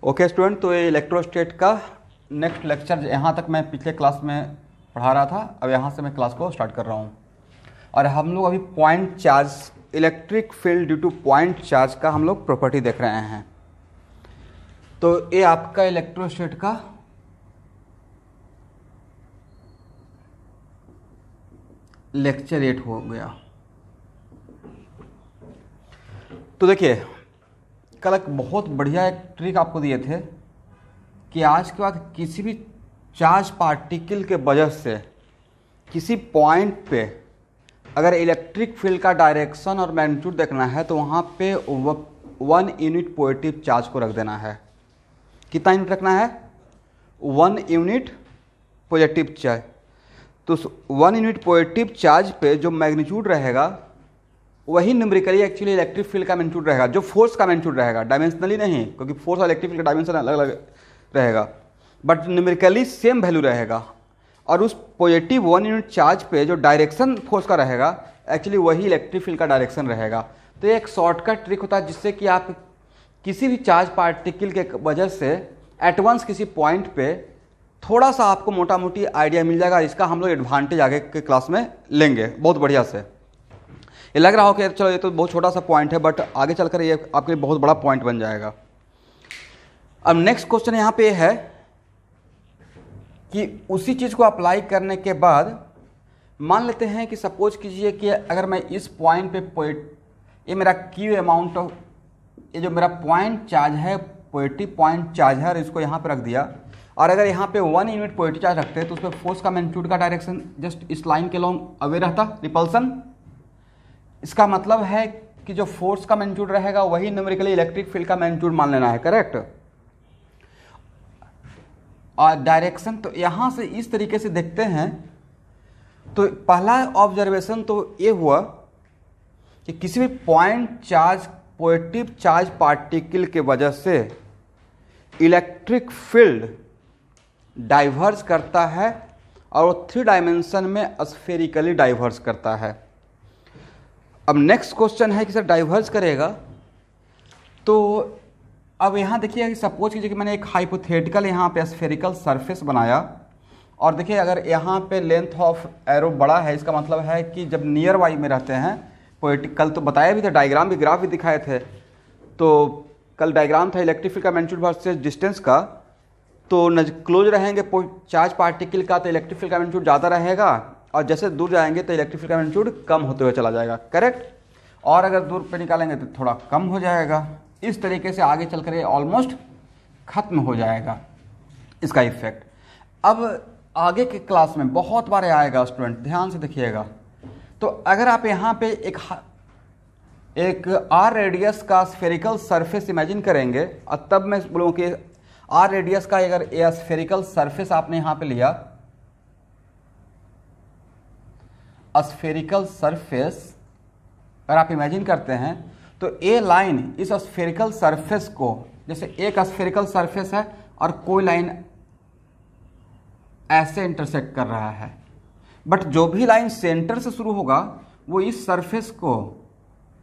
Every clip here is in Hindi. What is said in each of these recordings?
ओके स्टूडेंट, तो ये इलेक्ट्रोस्टेट का नेक्स्ट लेक्चर यहाँ तक मैं पिछले क्लास में पढ़ा रहा था। अब यहाँ से मैं क्लास को स्टार्ट कर रहा हूँ और हम लोग अभी point charge, electric field due two point charge का हम लोग प्रॉपर्टी देख रहे हैं। तो ये आपका इलेक्ट्रोस्टेट का लेक्चर 8 हो गया। तो देखिए, कल एक बहुत बढ़िया एक ट्रिक आपको दिए थे कि आज के बाद किसी भी चार्ज पार्टिकल के वजह से किसी पॉइंट पे अगर इलेक्ट्रिक फील्ड का डायरेक्शन और मैग्नीट्यूड देखना है तो वहाँ पे 1 यूनिट पॉजिटिव चार्ज को रख देना है। कितना यूनिट रखना है? 1 यूनिट पॉजिटिव चार्ज। तो 1 यूनिट पॉजिटिव चार्ज पे जो मैग्नीट्यूड रहेगा वही न्यूमेरिकली एक्चुअली इलेक्ट्रिक फील्ड का मैग्नीट्यूड रहेगा, जो फोर्स का मैग्नीट्यूड रहेगा, डायमेंशनली नहीं, क्योंकि फोर्स और इलेक्ट्रिक फील्ड का डायमेंशन अलग अलग रहेगा, बट न्यूमेरिकली सेम वैल्यू रहेगा। और उस पॉजिटिव 1 यूनिट चार्ज पे जो डायरेक्शन फोर्स का रहेगा एक्चुअली वही इलेक्ट्रिक फील्ड का डायरेक्शन रहेगा। तो ये एक शॉर्टकट ट्रिक होता है जिससे कि आप किसी भी चार्ज पार्टिकल के वजह से एट वंस किसी पॉइंट पे थोड़ा सा आपको मोटा मोटी आइडिया मिल जाएगा। इसका हम लोग एडवांटेज आगे के क्लास में लेंगे बहुत बढ़िया से। ये लग रहा हो कि चलो ये तो बहुत छोटा सा पॉइंट है, बट आगे चलकर ये आपके लिए बहुत बड़ा पॉइंट बन जाएगा। अब नेक्स्ट क्वेश्चन यहाँ पे है कि उसी चीज़ को अप्लाई करने के बाद मान लेते हैं कि सपोज कीजिए कि अगर मैं इस पॉइंट पे ये मेरा क्यू अमाउंट ऑफ, ये जो मेरा पॉइंट चार्ज है पॉजिटिव पॉइंट चार्ज है और इसको यहाँ पे रख दिया, और अगर यहाँ पे 1 यूनिट पॉजिटिव चार्ज रखते हैं तो उस पर फोर्स का मैग्नीट्यूड का डायरेक्शन जस्ट इस लाइन के लॉन्ग अवे रहता, रिपल्सन। इसका मतलब है कि जो फोर्स का मैग्नीट्यूड रहेगा वही न्यूमेरिकली इलेक्ट्रिक फील्ड का मैग्नीट्यूड मान लेना है, करेक्ट। और डायरेक्शन तो यहां से इस तरीके से देखते हैं। तो पहला ऑब्जर्वेशन तो ये हुआ कि किसी भी point charge positive charge particle के वजह से इलेक्ट्रिक फील्ड डाइवर्ज करता है और 3 डायमेंशन में स्फेरिकली डाइवर्ज करता है। अब नेक्स्ट क्वेश्चन है कि सर डाइवर्ज करेगा तो अब यहाँ देखिए कि सपोज कीजिए कि मैंने एक हाइपोथेटिकल यहाँ पे स्फेरिकल सरफेस बनाया और देखिए अगर यहाँ पे लेंथ ऑफ एरो बड़ा है, इसका मतलब है कि जब नियर बाई में रहते हैं कल तो बताया भी था, डायग्राम भी ग्राफ भी दिखाए थे। तो कल डायग्राम था इलेक्ट्रिक फील्ड का मैग्नीट्यूड वर्सेस डिस्टेंस का। तो क्लोज रहेंगे चार्ज पार्टिकल का तो इलेक्ट्रिक फील्ड का मैग्नीट्यूड ज़्यादा रहेगा और जैसे दूर जाएंगे तो इलेक्ट्रिक फील्ड का मैग्नीट्यूड कम होते हुए चला जाएगा, करेक्ट। और अगर दूर पे निकालेंगे तो थोड़ा कम हो जाएगा। इस तरीके से आगे चलकर ये ऑलमोस्ट खत्म हो जाएगा इसका इफेक्ट। अब आगे के क्लास में बहुत बार आएगा स्टूडेंट, ध्यान से देखिएगा। तो अगर आप यहाँ पे एक आर रेडियस का स्फेरिकल सरफेस इमेजिन करेंगे और तब मैं बोलूँ कि आर रेडियस का अगर ये स्फेरिकल सरफेस आपने यहाँ पे लिया, स्फेरिकल सरफेस अगर आप इमेजिन करते हैं तो ए लाइन इस स्फेरिकल सरफेस को, जैसे एक स्फेरिकल सरफेस है और कोई लाइन ऐसे इंटरसेक्ट कर रहा है, बट जो भी लाइन सेंटर से शुरू होगा वो इस सरफेस को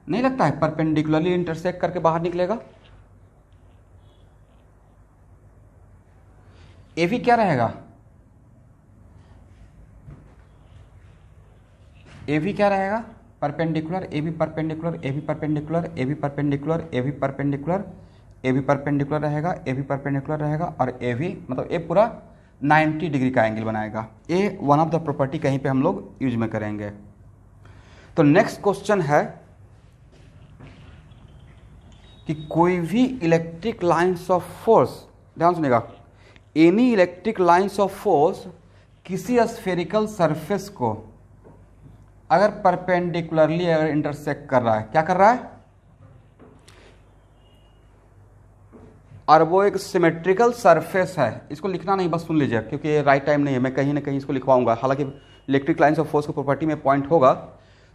नहीं लगता है परपेंडिकुलरली इंटरसेक्ट करके बाहर निकलेगा। ए भी क्या रहेगा? ए भी क्या रहेगा? परपेंडिकुलर, ए भी परपेंडिकुलर, ए भी परपेंडिकुलर, ए भी परपेंडिकुलर, ए भी परपेंडिकुलर, ए भी परपेंडिकुलर रहेगा, ए भी परपेंडिकुलर रहेगा और ए भी, मतलब ए पूरा 90 डिग्री का एंगल बनाएगा। ए वन ऑफ द प्रॉपर्टी कहीं पे हम लोग यूज में करेंगे। तो नेक्स्ट क्वेश्चन है कि कोई भी इलेक्ट्रिक लाइंस ऑफ फोर्स, ध्यान सुनिएगा, any electric lines of force किसी स्फेरिकल सरफेस को अगर परपेंडिकुलरली अगर इंटरसेक्ट कर रहा है, क्या कर रहा है? और वो एक सिमेट्रिकल सरफेस है। इसको लिखना नहीं, बस सुन लीजिए क्योंकि ये राइट टाइम नहीं है, मैं कहीं ना कहीं इसको लिखवाऊंगा, हालांकि इलेक्ट्रिक लाइंस ऑफ फोर्स की प्रॉपर्टी में पॉइंट होगा।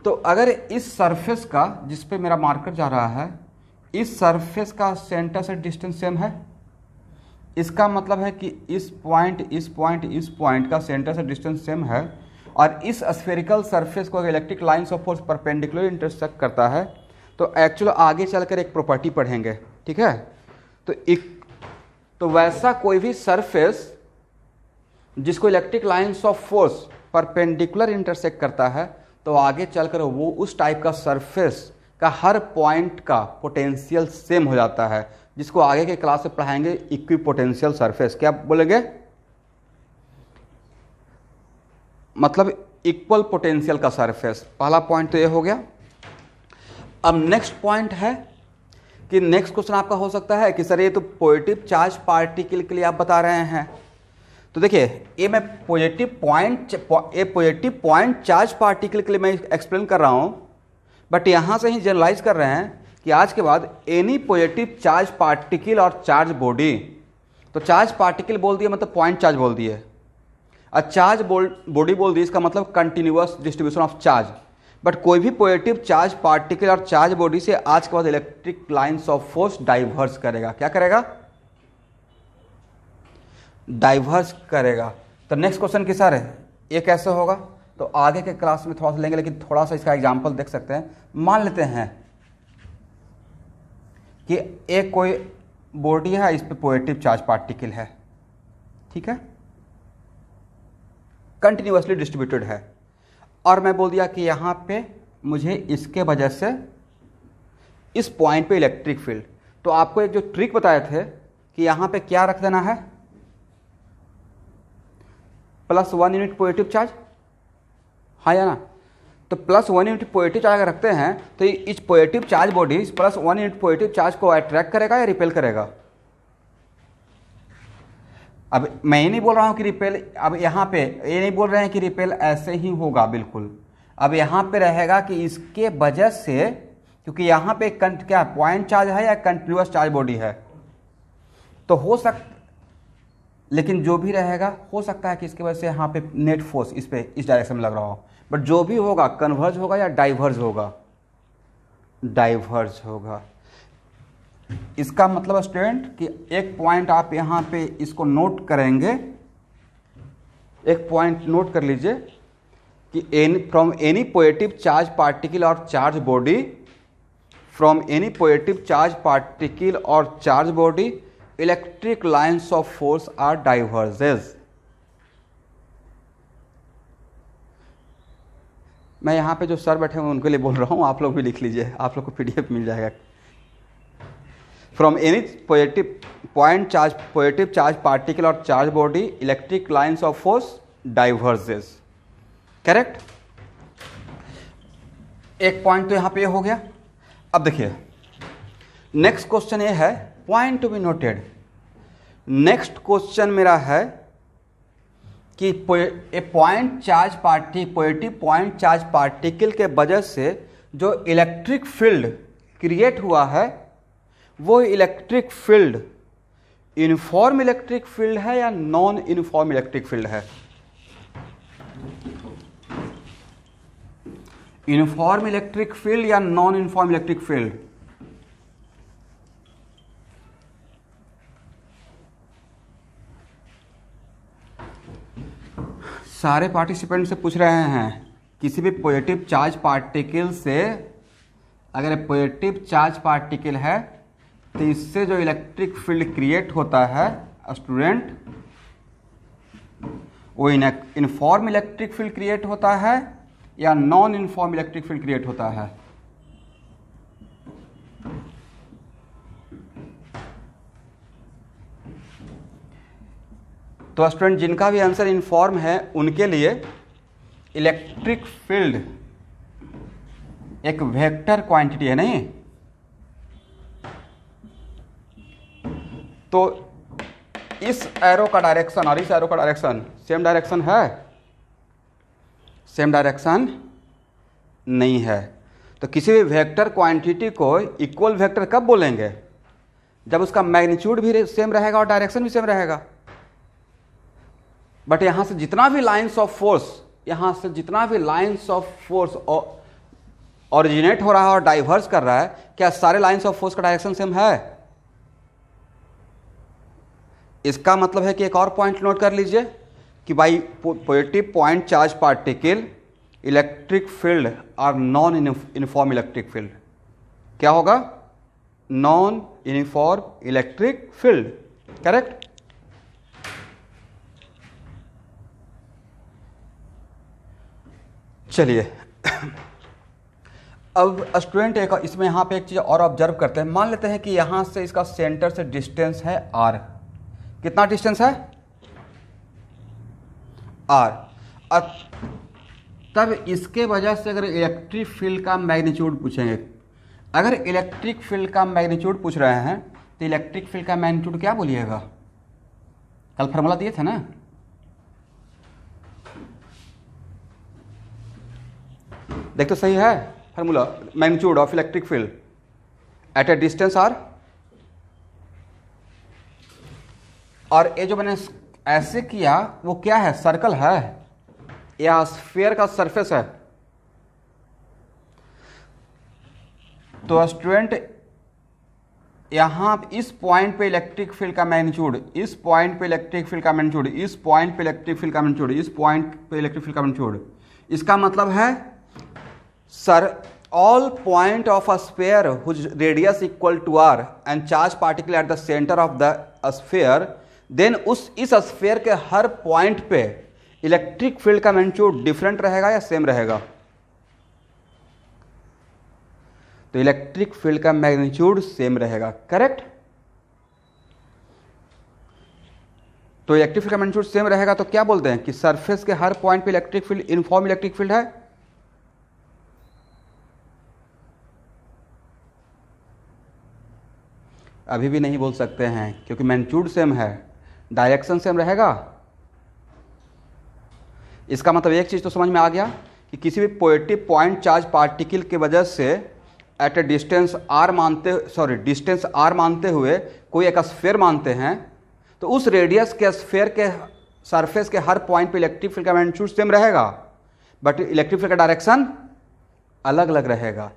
तो अगर इस सरफेस का, जिस पे मेरा मार्कर जा रहा है, इस सरफेस का सेंटर से डिस्टेंस सेम है, इसका मतलब है कि इस पॉइंट का सेंटर से डिस्टेंस सेम है और इस स्फेरिकल सरफेस को अगर electric lines of force perpendicular intersect करता है तो एक्चुअल आगे चलकर एक प्रॉपर्टी पढ़ेंगे, ठीक है। तो तो वैसा कोई भी सरफेस जिसको electric lines of force perpendicular intersect करता है, तो आगे चलकर वो उस टाइप का सरफेस का हर पॉइंट का पोटेंशियल सेम हो जाता है, जिसको आगे के क्लास में पढ़ाएंगे इक्विपोटेंशियल सरफेस। क्या बोलेंगे? मतलब इक्वल पोटेंशियल का सरफेस। पहला पॉइंट तो ये हो गया। अब नेक्स्ट पॉइंट है कि नेक्स्ट क्वेश्चन आपका हो सकता है कि सर ये तो पॉजिटिव चार्ज पार्टिकल के लिए आप बता रहे हैं। तो देखिए ये मैं पॉजिटिव पॉइंट चार्ज पार्टिकल के लिए मैं एक्सप्लेन कर रहा हूँ, बट यहाँ से ही जनरलाइज कर रहे हैं कि आज के बाद एनी पॉजिटिव चार्ज पार्टिकल और चार्ज बॉडी, तो चार्ज पार्टिकल बोल दिए मतलब पॉइंट चार्ज बोल दिए, और चार्ज बॉडी बोल दी, इसका मतलब continuous distribution of charge. But कोई भी पॉजिटिव चार्ज पार्टिकल और चार्ज बॉडी से आज के बाद electric lines of force diverse करेगा। क्या करेगा? डाइवर्स करेगा। तो नेक्स्ट क्वेश्चन किस सर है ये कैसे होगा, तो आगे के क्लास में थोड़ा सा लेंगे, लेकिन थोड़ा सा इसका एग्जांपल देख सकते हैं। मान लेते हैं कि एक कोई बॉडी है, इस पे पॉजिटिव चार्ज पार्टिकल है, ठीक है, कंटिन्यूअसली डिस्ट्रीब्यूटेड है, और मैं बोल दिया कि यहाँ पे मुझे इसके वजह से इस पॉइंट पे इलेक्ट्रिक फील्ड। तो आपको एक जो ट्रिक बताए थे कि यहाँ पे क्या रख देना है, +1 यूनिट पॉजिटिव चार्ज, हाँ या ना? तो +1 यूनिट पॉजिटिव चार्ज अगर रखते हैं तो इस पॉजिटिव चार्ज बॉडी इस +1 यूनिट पॉजिटिव चार्ज को अट्रैक्ट करेगा या रिपेल करेगा? अब मैं ये नहीं बोल रहा हूँ कि रिपेल, अब यहाँ पे ये नहीं बोल रहे हैं कि रिपेल ऐसे ही होगा, बिल्कुल। अब यहाँ पे रहेगा कि इसके वजह से, क्योंकि यहाँ पे क्या पॉइंट चार्ज है या कंटिन्यूअस चार्ज बॉडी है, तो हो सकता, लेकिन जो भी रहेगा हो सकता है कि इसकी वजह से यहाँ पे नेट फोर्स इस पे इस डायरेक्शन में लग रहा हो, बट जो भी होगा कन्वर्ज होगा या डाइवर्ज होगा? डाइवर्ज होगा। इसका मतलब स्टूडेंट कि एक पॉइंट आप यहाँ पे इसको नोट करेंगे, एक पॉइंट नोट कर लीजिए कि from any positive charge particle और charge body, from any positive charge particle और charge body electric lines of force are diverges. मैं यहाँ पे जो सर बैठे हुए उनके लिए बोल रहा हूँ, आप लोग भी लिख लीजिए, आप लोग को PDF मिल जाएगा। From any positive charge particle और charge body electric lines of force diverges. Correct? एक पॉइंट तो यहां पे हो गया। अब देखिए नेक्स्ट क्वेश्चन ये है, point to be noted. Next question मेरा है कि पॉजिटिव पॉइंट चार्ज पार्टिकल के वजह से जो इलेक्ट्रिक फील्ड क्रिएट हुआ है, वो electric field uniform electric field है या नॉन यूनिफॉर्म इलेक्ट्रिक फील्ड है? यूनिफॉर्म इलेक्ट्रिक फील्ड या नॉन यूनिफॉर्म इलेक्ट्रिक फील्ड? सारे पार्टिसिपेंट से पूछ रहे हैं, किसी भी पॉजिटिव चार्ज पार्टिकल से, अगर पॉजिटिव चार्ज पार्टिकल है तो इससे जो इलेक्ट्रिक फील्ड क्रिएट होता है स्टूडेंट, वो यूनिफॉर्म इलेक्ट्रिक फील्ड क्रिएट होता है या non uniform electric field create होता है? तो स्टूडेंट जिनका भी आंसर यूनिफॉर्म है उनके लिए इलेक्ट्रिक फील्ड एक वेक्टर क्वांटिटी है, नहीं? तो इस एरो का डायरेक्शन और इस एरो का डायरेक्शन सेम डायरेक्शन है? सेम डायरेक्शन नहीं है। तो किसी भी वेक्टर क्वांटिटी को इक्वल वेक्टर कब बोलेंगे? जब उसका मैग्नीट्यूड भी सेम रहेगा और डायरेक्शन भी सेम रहेगा। बट यहां से जितना भी लाइंस ऑफ फोर्स ओरिजिनेट हो रहा है और डाइवर्स कर रहा है, क्या सारे लाइंस ऑफ फोर्स का डायरेक्शन सेम है? इसका मतलब है कि एक और पॉइंट नोट कर लीजिए कि भाई positive point charge particle electric field और नॉन यूनिफॉर्म इलेक्ट्रिक फील्ड। क्या होगा? Non uniform electric field. Correct. चलिए अब स्टूडेंट एक इसमें यहाँ पे एक चीज़ और ऑब्जर्व करते हैं। मान लेते हैं कि यहाँ से इसका सेंटर से डिस्टेंस है r। कितना डिस्टेंस है? r। तब इसके वजह से अगर इलेक्ट्रिक फील्ड का मैग्नीट्यूड पूछेंगे, अगर इलेक्ट्रिक फील्ड का मैग्नीट्यूड पूछ रहे हैं तो इलेक्ट्रिक फील्ड का मैग्नीट्यूड क्या बोलिएगा? कल फार्मूला दिए थे ना, देख तो सही है formula, magnitude of electric field eight a distance r। और ये जो मैंने ऐसे किया वो क्या है? सर्कल है या स्फीयर का सरफेस है? तो स्टूडेंट यहां इस पॉइंट पे इलेक्ट्रिक फील्ड का मैग्नीट्यूड, इस पॉइंट पे इलेक्ट्रिक फील्ड का मैग्नीट्यूड, इस पॉइंट पे इलेक्ट्रिक फील्ड का मैग्नीट्यूड, इस पॉइंट पे इलेक्ट्रिक फील्ड का मैग्नीट्यूड, इसका मतलब है sir all point of a sphere whose radius equal to r and charge particle at the center of the sphere, then इस स्फीयर के हर पॉइंट पे इलेक्ट्रिक फील्ड का मैग्नीट्यूड डिफरेंट रहेगा या सेम रहेगा? तो इलेक्ट्रिक फील्ड का मैग्नीट्यूड सेम रहेगा, करेक्ट। तो इलेक्ट्रिक फील्ड का मैग्नीट्यूड सेम रहेगा तो क्या बोलते हैं कि सरफेस के हर पॉइंट पे electric field uniform electric field है। अभी भी नहीं बोल सकते हैं क्योंकि मैग्नीट्यूड सेम है, डायरेक्शन सेम रहेगा। इसका मतलब एक चीज तो समझ में आ गया कि किसी भी पॉजिटिव पॉइंट चार्ज पार्टिकल की वजह से at a distance distance r मानते हुए कोई एक स्फीयर मानते हैं तो उस रेडियस के स्फीयर के सरफेस के हर पॉइंट पे इलेक्ट्रिक फील्ड का मैग्नीट्यूड सेम रहेगा, बट इलेक्ट्रिक फील्ड का डायरेक्शन अलग अलग रहेगा।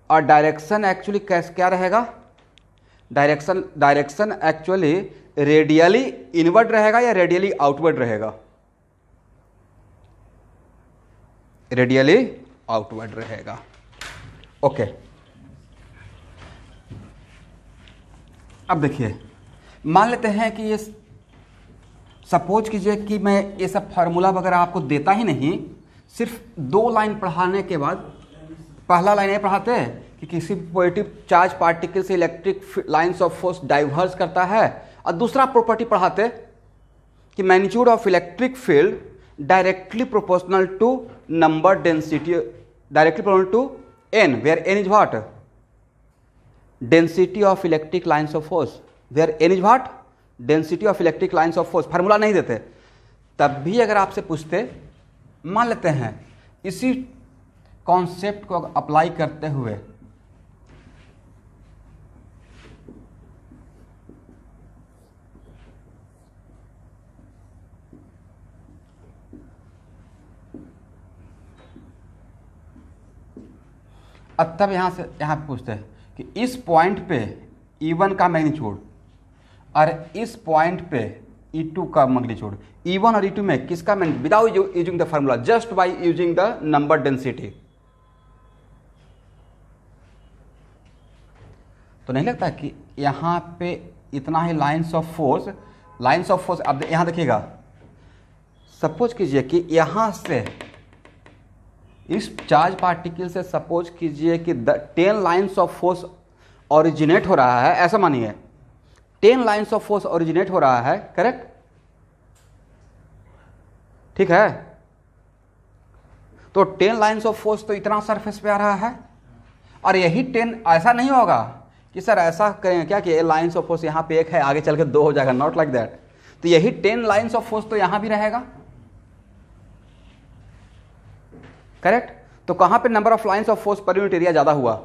और डायरेक्शन एक्चुअली क्या रहेगा? डायरेक्शन एक्चुअली रेडियली इनवर्ड रहेगा या रेडियली आउटवर्ड रहेगा? रेडियली आउटवर्ड रहेगा। ओके, अब देखिए मान लेते हैं कि ये सपोज कीजिए कि मैं ये सब फार्मूला वगैरह आपको देता ही नहीं, सिर्फ 2 लाइन पढ़ाने के बाद, पहला लाइन ये पढ़ाते हैं कि किसी पॉजिटिव चार्ज पार्टिकल से electric lines of force diverse करता है, और दूसरा प्रॉपर्टी पढ़ाते कि magnitude of electric field directly proportional to number density, directly proportional to n, where n is what? Density of electric lines of force, where n is what? Density of electric lines of force। Formula नहीं देते, तब भी अगर आपसे पूछते, मान लेते हैं इसी कॉन्सेप्ट को अप्लाई करते हुए अब तब यहाँ से यहाँ पे पूछते हैं कि इस पॉइंट पे E1 का मैग्नीट्यूड और इस पॉइंट पे E2 का मैग्नीट्यूड, E1 और E2 में किसका magnitude, without using the formula, just by using the number density. तो नहीं लगता कि यहाँ पे इतना ही लाइंस ऑफ फोर्स, अब यहाँ देखिएगा, सपोज कीजिए कि यहाँ से इस चार्ज पार्टिकल से सपोज कीजिए कि 10 लाइंस ऑफ फोर्स ओरिजिनेट हो रहा है, ऐसा मानिए 10 लाइंस ऑफ फोर्स ओरिजिनेट हो रहा है, करेक्ट, ठीक है। तो 10 लाइंस ऑफ फोर्स तो इतना सरफेस पे आ रहा है, और यही 10, ऐसा नहीं होगा कि सर ऐसा करेंगे क्या कि लाइंस ऑफ फोर्स यहाँ पे 1 है, आगे चल के 2 हो जाएगा, नॉट लाइक दैट। तो यही 10 लाइंस ऑफ फोर्स तो यहाँ भी रहेगा, करेक्ट। तो कहां पे number of lines of force per unit area ज्यादा हुआ?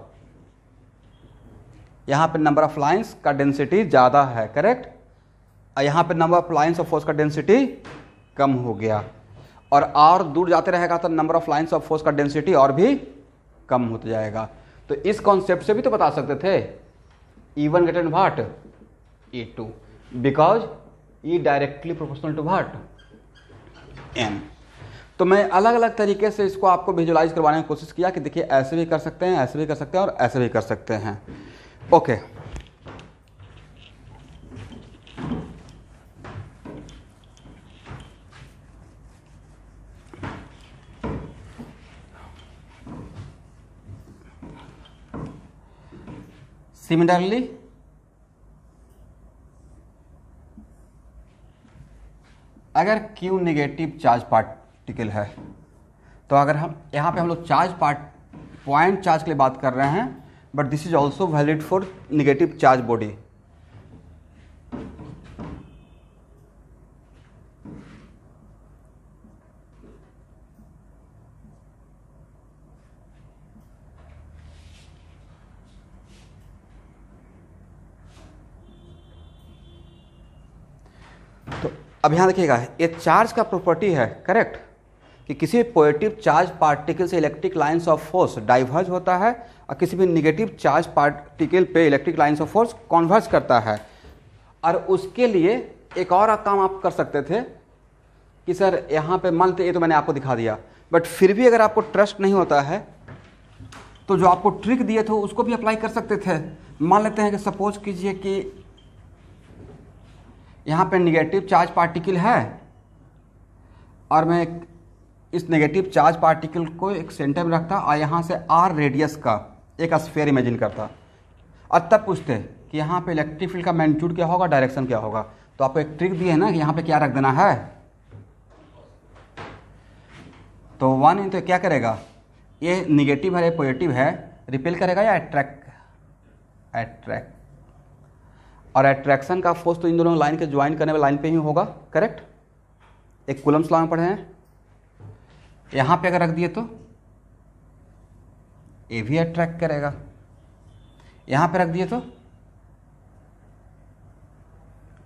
यहां पे नंबर ऑफ लाइंस का डेंसिटी ज्यादा है, करेक्ट, और यहां पे number of lines of force का डेंसिटी कम हो गया। और दूर जाते रहेगा तो number of lines of force का डेंसिटी और भी कम होता जाएगा। तो इस कॉन्सेप्ट से भी तो बता सकते थे E1 greater than what? E2, because E directly proportional to what? n। तो मैं अलग अलग तरीके से इसको आपको विजुलाइज करवाने की कोशिश किया कि देखिए ऐसे भी कर सकते हैं, ऐसे भी कर सकते हैं और ऐसे भी कर सकते हैं। ओके, सिमिलरली अगर Q नेगेटिव चार्ज पार्टिकल है, तो अगर हम यहाँ पे हम लोग पॉइंट चार्ज के लिए बात कर रहे हैं, but this is also valid for negative charge body. तो अब यहाँ देखिएगा, ये चार्ज का प्रॉपर्टी है करेक्ट, कि किसी भी पॉजिटिव चार्ज पार्टिकल से electric lines of force diverge होता है और किसी भी नेगेटिव चार्ज पार्टिकल पे electric lines of force converge करता है। और उसके लिए एक और काम आप कर सकते थे कि सर यहाँ पे मान लेते, ये तो मैंने आपको दिखा दिया, बट फिर भी अगर आपको ट्रस्ट नहीं होता है तो जो आपको ट्रिक दिए थे उसको भी अप्लाई कर सकते थे। मान लेते हैं कि सपोज कीजिए कि यहाँ पे नेगेटिव चार्ज पार्टिकल है और मैं इस नेगेटिव चार्ज पार्टिकल को एक सेंटर में रखता और यहाँ से r रेडियस का एक स्फीयर इमेजिन करता और तब पूछते कि यहाँ पे इलेक्ट्रिक फील्ड का मैग्नीट्यूड क्या होगा, डायरेक्शन क्या होगा। तो आपको एक ट्रिक दी है ना कि यहाँ पे क्या रख देना है, तो 1 इन तो क्या करेगा, ये निगेटिव है, ये पॉजिटिव है, रिपेल करेगा या अट्रैक्ट, और अट्रैक्शन का फोर्स तो इन दोनों लाइन के ज्वाइन करने वाले लाइन पे ही होगा करेक्ट। एक कूलम्स लॉ में पढ़े हैं, यहाँ पे अगर रख दिए तो ये भी अट्रैक्ट करेगा, यहाँ पे रख दिए तो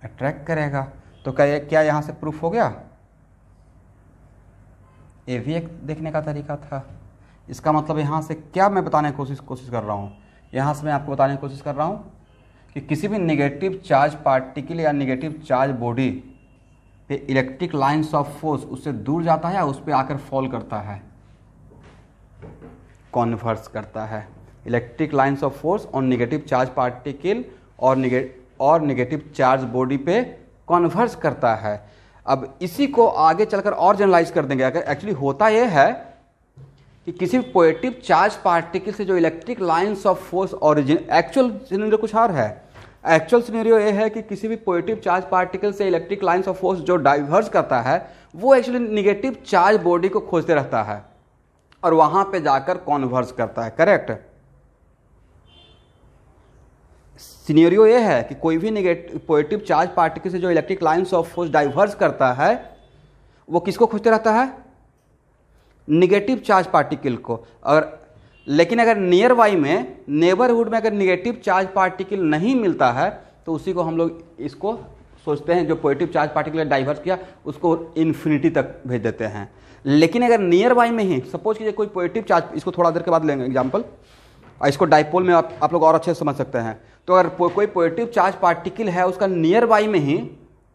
अट्रैक्ट करेगा। तो क्या यहाँ से प्रूफ हो गया, ये भी एक देखने का तरीका था। इसका मतलब यहाँ से क्या मैं बताने की कोशिश कर रहा हूँ, यहाँ से मैं आपको बताने की कोशिश कर रहा हूँ कि किसी भी नेगेटिव चार्ज पार्टिकल या नेगेटिव चार्ज बॉडी पे इलेक्ट्रिक लाइंस ऑफ फोर्स उससे दूर जाता है या उस पर आकर फॉल करता है, कॉन्वर्स करता है। Electric lines of force on negative charge particle और नेगेटिव चार्ज बॉडी पे कॉन्वर्स करता है। अब इसी को आगे चलकर और जनरलाइज कर देंगे। अगर एक्चुअली होता यह है कि किसी भी पॉजिटिव चार्ज पार्टिकल से जो electric lines of force origin, actual scenario कुछ और है। एक्चुअल सिनेरियो ये है कि किसी भी पॉजिटिव चार्ज पार्टिकल से इलेक्ट्रिक लाइंस ऑफ फोर्स जो डाइवर्ज करता है वो एक्चुअली नेगेटिव चार्ज बॉडी को खोजते रहता है और वहां पे जाकर कॉन्वर्ज करता है करेक्ट। सिनेरियो ये है कि कोई भी नेगेटिव पॉजिटिव चार्ज पार्टिकल से जो electric lines of force diverge करता है वो किसको खोजते रहता है, नेगेटिव चार्ज पार्टिकल को। और लेकिन अगर नियर बाई में, नेबरहुड में अगर नेगेटिव चार्ज पार्टिकल नहीं मिलता है तो उसी को हम लोग इसको सोचते हैं जो पॉजिटिव चार्ज पार्टिकल डाइवर्स किया उसको इन्फिनिटी तक भेज देते हैं। लेकिन अगर नियर बाई में ही सपोज कीजिए कोई पॉजिटिव चार्ज, इसको थोड़ा देर के बाद लेंगे एग्जाम्पल, इसको डाइपोल में आप लोग और अच्छे से समझ सकते हैं। तो अगर कोई पॉजिटिव चार्ज पार्टिकल है उसका नियर बाई में ही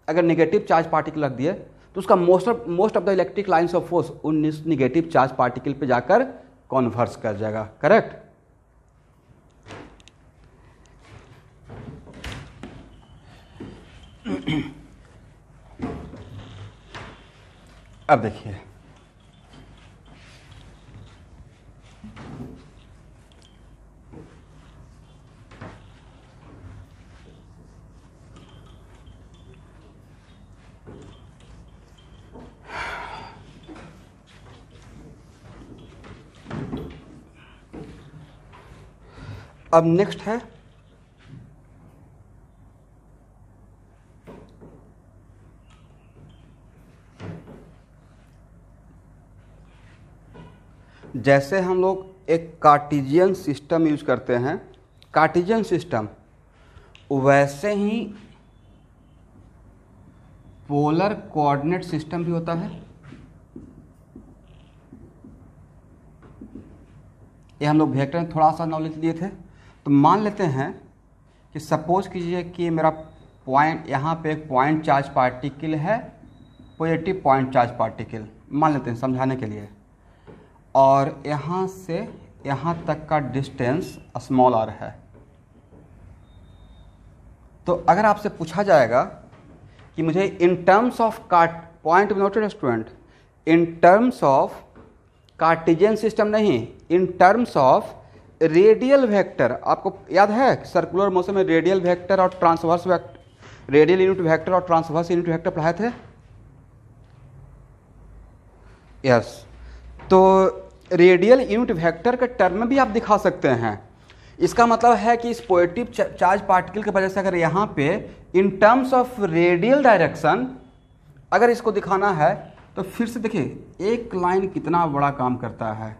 अगर नेगेटिव चार्ज पार्टिकल रख दिए तो उसका most of the electric lines of force उन नेगेटिव चार्ज पार्टिकल पे जाकर कॉन्वर्स कर जाएगा करेक्ट। अब देखिए, अब नेक्स्ट है जैसे हम लोग एक कार्टेशियन सिस्टम यूज करते हैं, कार्टेशियन सिस्टम, वैसे ही पोलर कोऑर्डिनेट सिस्टम भी होता है। ये हम लोग वेक्टर में थोड़ा सा नॉलेज लिए थे। तो मान लेते हैं कि सपोज कीजिए कि मेरा पॉइंट, यहाँ पे एक पॉइंट चार्ज पार्टिकल है, पॉजिटिव पॉइंट चार्ज पार्टिकल मान लेते हैं समझाने के लिए, और यहाँ से यहाँ तक का डिस्टेंस स्मॉल r है। तो अगर आपसे पूछा जाएगा कि मुझे in terms of point noted student, in terms of cartesian system नहीं, in terms of radial vector आपको याद है, सर्कुलर मोशन में रेडियल वेक्टर और transverse vector, radial unit vector और ट्रांसवर्स यूनिट वेक्टर पढ़ाए थे। यस, तो रेडियल यूनिट वेक्टर के टर्म में भी आप दिखा सकते हैं। इसका मतलब है कि इस पॉजिटिव चार्ज पार्टिकल की वजह से अगर यहाँ पे इन टर्म्स ऑफ रेडियल डायरेक्शन अगर इसको दिखाना है तो फिर से देखिए एक लाइन कितना बड़ा काम करता है।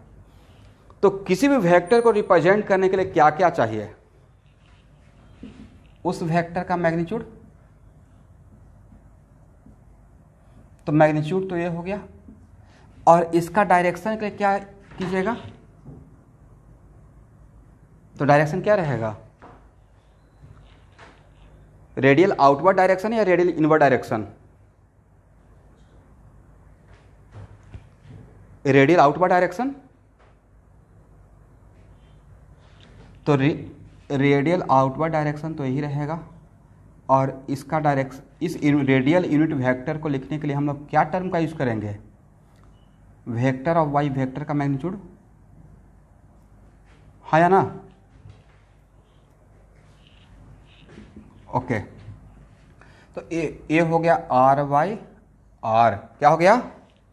तो किसी भी वेक्टर को रिप्रेजेंट करने के लिए क्या क्या चाहिए, उस वेक्टर का मैग्नीट्यूड, तो मैग्नीट्यूड तो ये हो गया, और इसका डायरेक्शन के लिए क्या कीजिएगा, तो डायरेक्शन क्या रहेगा, रेडियल आउटवर्ड डायरेक्शन या radial inward direction, radial outward direction, तो रेडियल आउटवर्ड डायरेक्शन तो यही रहेगा। और इसका डायरेक्शन, इस रेडियल यूनिट वेक्टर को लिखने के लिए हम लोग क्या टर्म का यूज करेंगे, वेक्टर ऑफ वाई वेक्टर का मैग्नीट्यूड, हाँ या ना। ओके, तो ये हो गया आर वाई आर, क्या हो गया,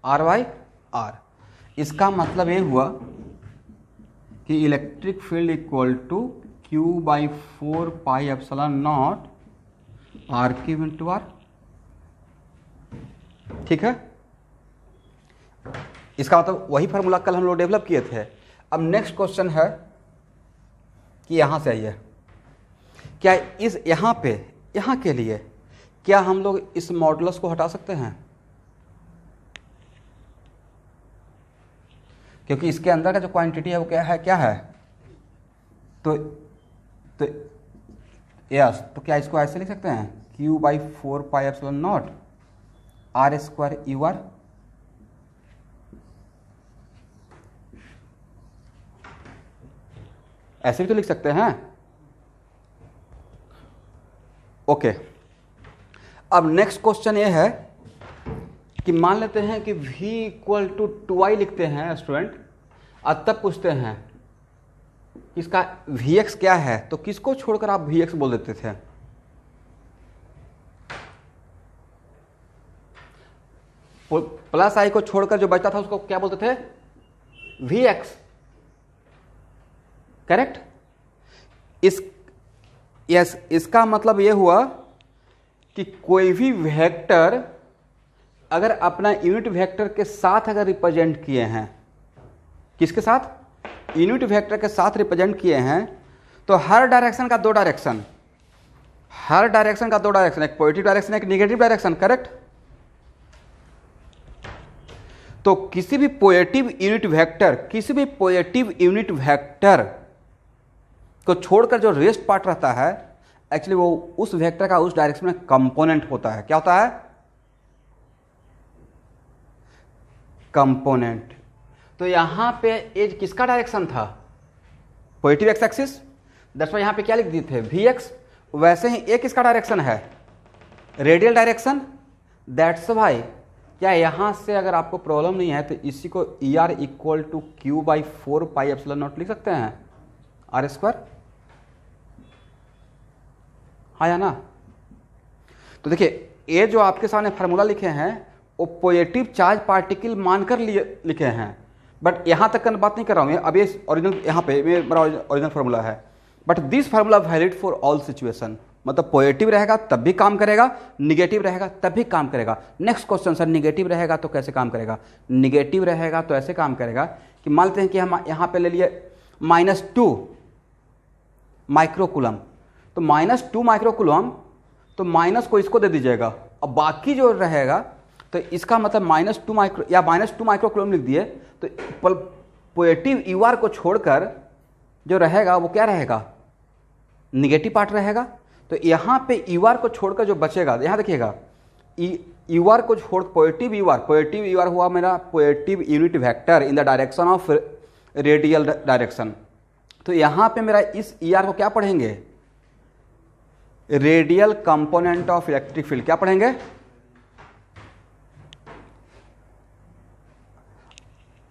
आर वाई आर। इसका मतलब ये हुआ कि electric field equal to Q by 4 pi epsilon nought R cube into R, ठीक है। इसका मतलब वही फार्मूला कल हम लोग डेवलप किए थे। अब नेक्स्ट क्वेश्चन है कि यहां से आइए, क्या इस यहाँ के लिए क्या हम लोग इस मॉडुलस को हटा सकते हैं, क्योंकि इसके अंदर का जो क्वांटिटी है वो क्या है, तो यस, तो क्या इसको ऐसे लिख सकते हैं, Q by 4 pi epsilon nought R square U R, ऐसे भी तो लिख सकते हैं। ओके, अब नेक्स्ट क्वेश्चन ये है कि मान लेते हैं कि v इक्वल टू 2i लिखते हैं स्टूडेंट, और तब पूछते हैं इसका vx क्या है, तो किसको छोड़कर आप vx बोल देते थे, प्लस i को छोड़कर जो बचता था उसको क्या बोलते थे, vx, करेक्ट। इसका मतलब यह हुआ कि कोई भी वेक्टर अगर अपना यूनिट वेक्टर के साथ अगर रिप्रेजेंट किए हैं, किसके साथ, यूनिट वेक्टर के साथ रिप्रेजेंट किए हैं, तो हर डायरेक्शन का दो डायरेक्शन, एक पॉजिटिव डायरेक्शन एक नेगेटिव डायरेक्शन, करेक्ट। तो किसी भी पॉजिटिव यूनिट वेक्टर को छोड़कर जो रेस्ट पार्ट रहता है, एक्चुअली वो उस वेक्टर का उस डायरेक्शन में कंपोनेंट होता है। क्या होता है, कंपोनेंट। तो यहां पे एज किसका डायरेक्शन था, positive x axis, that's why यहां पे क्या लिख दिए थे, vx। वैसे ही एक किसका डायरेक्शन है, रेडियल डायरेक्शन, दैट्स व्हाई क्या यहां से अगर आपको प्रॉब्लम नहीं है तो इसी को er equal to Q by 4 pi epsilon nought लिख सकते हैं, आर स्क्वायर, हाँ या ना। तो देखिए ये जो आपके सामने फार्मूला लिखे हैं वो पॉजिटिव चार्ज पार्टिकल मानकर लिखे हैं, बट यहां तक का बात नहीं कर रहा हूं, अब ये ओरिजिनल यहाँ पे मेरा ओरिजिनल फार्मूला है, but this formula valid for all situation, मतलब पॉजिटिव रहेगा तब भी काम करेगा, निगेटिव रहेगा तब भी काम करेगा। नेक्स्ट क्वेश्चन, सर निगेटिव रहेगा तो कैसे काम करेगा, निगेटिव रहेगा तो ऐसे काम करेगा कि मान लेते हैं कि हम यहाँ पे ले लिए -2 माइक्रोकूलम, तो -2 माइक्रोकूलम, तो माइनस को इसको दे दीजिएगा, अब बाकी जो रहेगा तो इसका मतलब -2 माइक्रोकूलम लिख दिए, तो पॉजिटिव यूआर को छोड़कर जो रहेगा वो क्या रहेगा, निगेटिव पार्ट रहेगा। तो यहाँ पे यूआर को छोड़कर जो बचेगा, यहाँ देखिएगा यूआर को छोड़ पॉजिटिव यूआर हुआ मेरा positive unit vector in the direction of radial direction. तो यहाँ पे मेरा इस ईआर को क्या पढ़ेंगे, radial component of electric field, क्या पढ़ेंगे,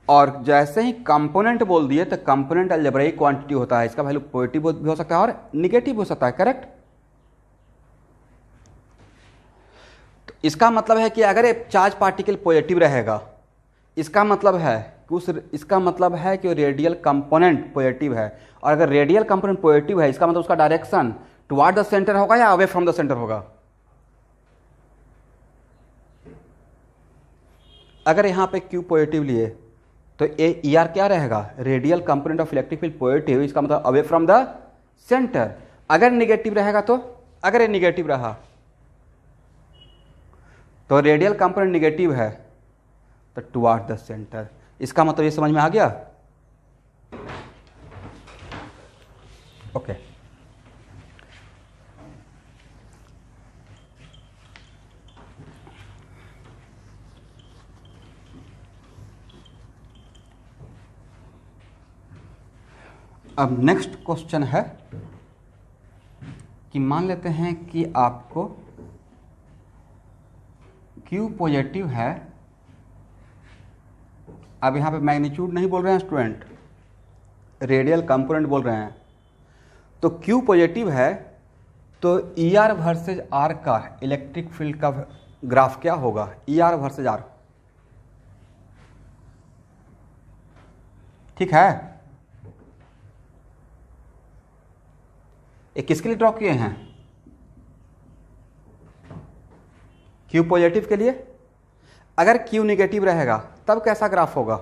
और जैसे ही कंपोनेंट बोल दिए तो कंपोनेंट अलजेब्राइक क्वांटिटी होता है, इसका वैल्यू पॉजिटिव भी हो सकता है और निगेटिव हो सकता है, करेक्ट। तो इसका मतलब है कि अगर एक चार्ज पार्टिकल पॉजिटिव रहेगा, इसका मतलब है कि रेडियल कंपोनेंट पॉजिटिव है, और अगर रेडियल कंपोनेंट पॉजिटिव है इसका मतलब उसका डायरेक्शन टुवर्ड द सेंटर होगा या अवे फ्रॉम द सेंटर होगा। अगर यहाँ पे Q पॉजिटिव लिए तो ER क्या रहेगा, radial component of electric field positive, इसका मतलब अवे फ्रॉम द सेंटर। अगर निगेटिव रहेगा तो, अगर ये निगेटिव रहा तो रेडियल कंपोनेंट निगेटिव है तो टुवर्ड द सेंटर। इसका मतलब ये समझ में आ गया, ओके। अब नेक्स्ट क्वेश्चन है कि मान लेते हैं कि आपको Q पॉजिटिव है, अब यहाँ पे मैग्नीट्यूड नहीं बोल रहे हैं स्टूडेंट, रेडियल कंपोनेंट बोल रहे हैं। तो Q पॉजिटिव है तो ER वर्सेज R का इलेक्ट्रिक फील्ड का ग्राफ क्या होगा, ER वर्सेज R, ठीक है। ये किसके लिए ड्रॉ किए हैं, Q पॉजिटिव के लिए। अगर Q निगेटिव रहेगा तब कैसा ग्राफ होगा,